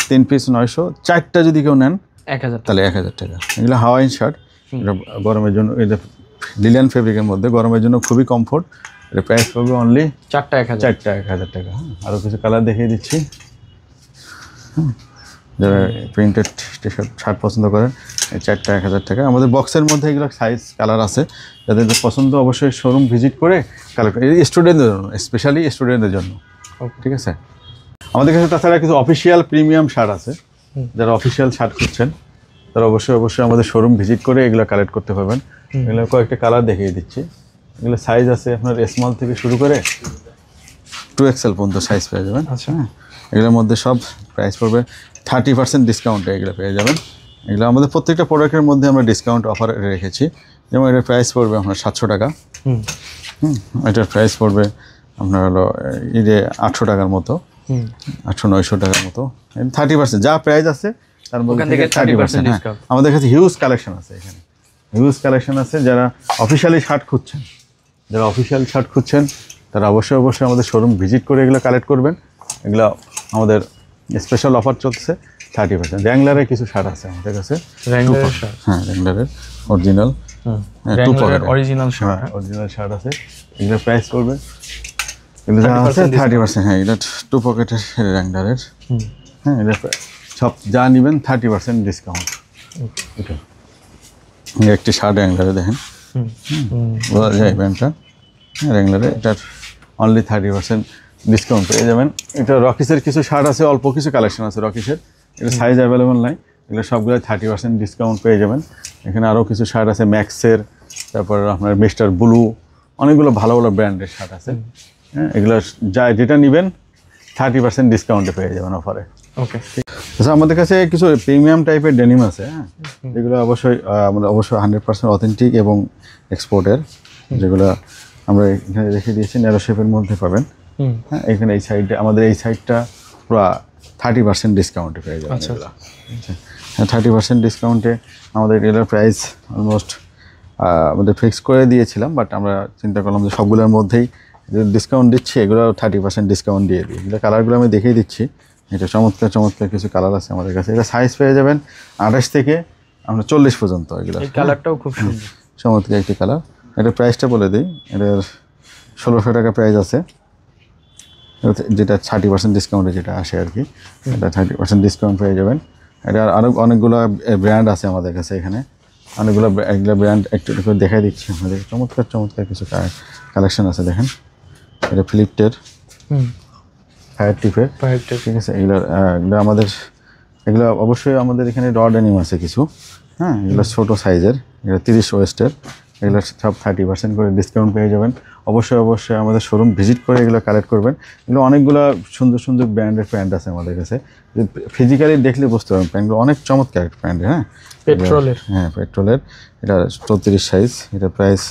B: 3 পিস 900, 4টা যদি কেউ নেন
A: 1000,
B: তাহলে 1000 টাকা। এগুলো হাওয়াইন শার্ট, এটা গরমের জন্য, এটা লিলিয়ান ফেব্রিকের মধ্যে, গরমের জন্য খুবই কমফোর্ট। এটা প্রাইস পড়বে অনলি
A: 4টা 1000।
B: 4টা 1000 টাকা। আরও কিছু কালার দেখিয়ে দিচ্ছি। যারা প্রিন্টেড টি শার্ট পছন্দ করেন, এই 4টা 1000 টাকা। আমাদের বক্সের মধ্যে এগুলো সাইজ কালার আছে, যাদের পছন্দ অবশ্যই শোরুম ভিজিট করে কালেক্ট করে। এই স্টুডেন্টদের জন্য, স্পেশালি স্টুডেন্টদের জন্য, ঠিক আছে। আমাদের কাছে তাছাড়া কিছু অফিসিয়াল প্রিমিয়াম শার্ট আছে, যারা অফিসিয়াল শার্ট খুঁজছেন তারা অবশ্যই আমাদের শোরুম ভিজিট করে এগুলো কালেক্ট করতে পারবেন। এগুলো কয়েকটা কালার দেখিয়ে দিচ্ছি। এগুলো সাইজ আছে আপনার স্মল থেকে শুরু করে 2XL পর্যন্ত সাইজ পেয়ে যাবেন।
A: আচ্ছা,
B: এগুলোর মধ্যে সব প্রাইস পড়বে 30% ডিসকাউন্টে এগুলো পেয়ে যাবেন। এগুলো আমাদের প্রত্যেকটা প্রোডাক্টের মধ্যে আমরা ডিসকাউন্ট অফার রেখেছি। যেমন এটার প্রাইস পড়বে আপনার 700 টাকা। এটার প্রাইস পড়বে আপনার হলো 800 টাকার মতো, 800-900 টাকার মতো। 30% যা প্রাইস আছে তার মধ্যে থেকে 30%। হ্যাঁ, আমাদের কাছে হিউজ কালেকশন আছে, এখানে হিউজ কালেকশন আছে। যারা অফিসিয়ালি শার্ট খুঁজছেন তারা অবশ্যই আমাদের শোরুম ভিজিট করে এগুলো কালেক্ট করবেন। এগুলো আমাদের স্পেশাল অফার চলছে 30%। র্যাংলারের কিছু শার্ট আছে আমাদের কাছে, হ্যাঁ, র্যাংলারের অরিজিনাল,
A: অরিজিনাল
B: শার্ট আছে। এগুলোর প্রাইস করবে, এগুলো যা আছে 30%। হ্যাঁ, এটা 2 পকেটের র্যাংলারের। হ্যাঁ, এটা সব যা নেবেন 30% ডিসকাউন্ট। এটা একটি শার্ট র্যাংলারে দেখেন, বোঝা যায় ব্র্যান্ডটা। হ্যাঁ, র্যাংলারে এটার অনলি 30% ডিসকাউন্ট পেয়ে যাবেন। এটা রকিসের কিছু শার্ট আছে, অল্প কিছু কালেকশন আছে রকিসের, এটা সাইজ অ্যাভেলেবল নাই। এগুলো সবগুলো 30% ডিসকাউন্ট পেয়ে যাবেন। এখানে আরও কিছু শার্ট আছে ম্যাক্সের, তারপর আপনার মিস্টার ব্লু, অনেকগুলো ভালো ব্র্যান্ডের শার্ট আছে। হ্যাঁ, এগুলো যেটা নেবেন 30% ডিসকাউন্টে পেয়ে যাবেন অফারে।
A: ওকে।
B: আচ্ছা, আমাদের কাছে কিছু প্রিমিয়াম টাইপের ডেনিম আছে, হ্যাঁ, যেগুলো অবশ্যই আমরা অবশ্যই 100% অথেন্টিক এবং এক্সপোর্টের, যেগুলো আমরা এখানে রেখে দিয়েছি ন্যারো শেপের মধ্যে পাবেন। হ্যাঁ, এখানে এই সাইডে আমাদের এই সাইডটা পুরো 30% ডিসকাউন্টে পেয়ে যাবেন।
A: আচ্ছা,
B: হ্যাঁ, 30% ডিসকাউন্টে আমাদের এগুলোর প্রাইস অলমোস্ট আমাদের ফিক্স করে দিয়েছিলাম, বাট আমরা চিন্তা করলাম যে সবগুলোর মধ্যেই ডিসকাউন্ট দিচ্ছি, এগুলো 30% ডিসকাউন্ট দিয়ে দিই। এগুলো কালারগুলো আমি দেখিয়ে দিচ্ছি। এটা চমৎকার চমৎকার কিছু কালার আছে আমাদের কাছে। এটা সাইজ পেয়ে যাবেন 28 থেকে আমরা 40 পর্যন্ত। এগুলো
A: এই কালারটাও খুব সুন্দর,
B: চমৎকার একটি কালার। এটার প্রাইসটা বলে দিই, এটার 1600 টাকা প্রাইস আছে, যেটা 30% ডিসকাউন্টে যেটা আসে আর কি। এটা 30% ডিসকাউন্ট পেয়ে যাবেন। এটা আরও অনেকগুলো ব্র্যান্ড আছে আমাদের কাছে, এখানে অনেকগুলো এগুলো ব্র্যান্ড একটু করে দেখাই দিচ্ছি। আমাদের চমৎকার চমৎকার কিছু কালেকশন আছে, দেখেন। এটা ফিলিপ্টের ফায়ার টিপের, ঠিক আছে। এগুলো এগুলো অবশ্যই আমাদের এখানে র ডেনিম আছে কিছু, হ্যাঁ, এগুলো ছোটো সাইজের, এগুলো 30 ওয়েস্টের। এগুলো সব 30% করে ডিসকাউন্ট পেয়ে যাবেন। অবশ্যই অবশ্যই আমাদের শোরুম ভিজিট করে এগুলো কালেক্ট করবেন। এগুলো অনেকগুলো সুন্দর সুন্দর ব্র্যান্ডের প্যান্ট আছে আমাদের কাছে, ফিজিক্যালি দেখলে বুঝতে পারবেন প্যান্টগুলো অনেক চমৎকার একটা প্যান্ট। হ্যাঁ, পেট্রোলের, এটা 34 সাইজ। এটা প্রাইস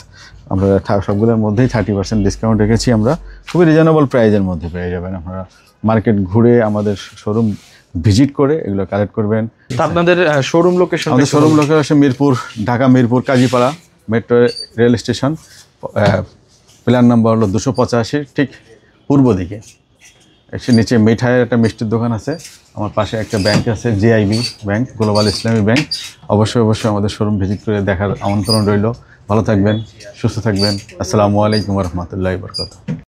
B: আমরা সবগুলোর মধ্যেই 30% ডিসকাউন্ট রেখেছি। আমরা খুবই রিজনেবল প্রাইজের মধ্যে পেয়ে যাবেন। আপনারা মার্কেট ঘুরে আমাদের শোরুম ভিজিট করে এগুলো কালেক্ট করবেন।
A: আপনাদের শোরুম লোকেশন?
B: আমাদের showroom location Mirpur, Dhaka Mirpur Kazipara metro rail station, plan number হলো 285, ঠিক পূর্ব দিকে। এসে নিচে মিঠাইয়ের একটা মিষ্টির দোকান আছে, আমার পাশে একটা ব্যাংক আছে, জেআইবি ব্যাংক, গ্লোবাল ইসলামী ব্যাংক। অবশ্যই অবশ্যই আমাদের শোরুম ভিজিট করে দেখার আমন্ত্রণ রইল। ভালো থাকবেন, সুস্থ থাকবেন। আসসালামু আলাইকুম রহমতুল্লাহি ওয়া বারাকাতুহু।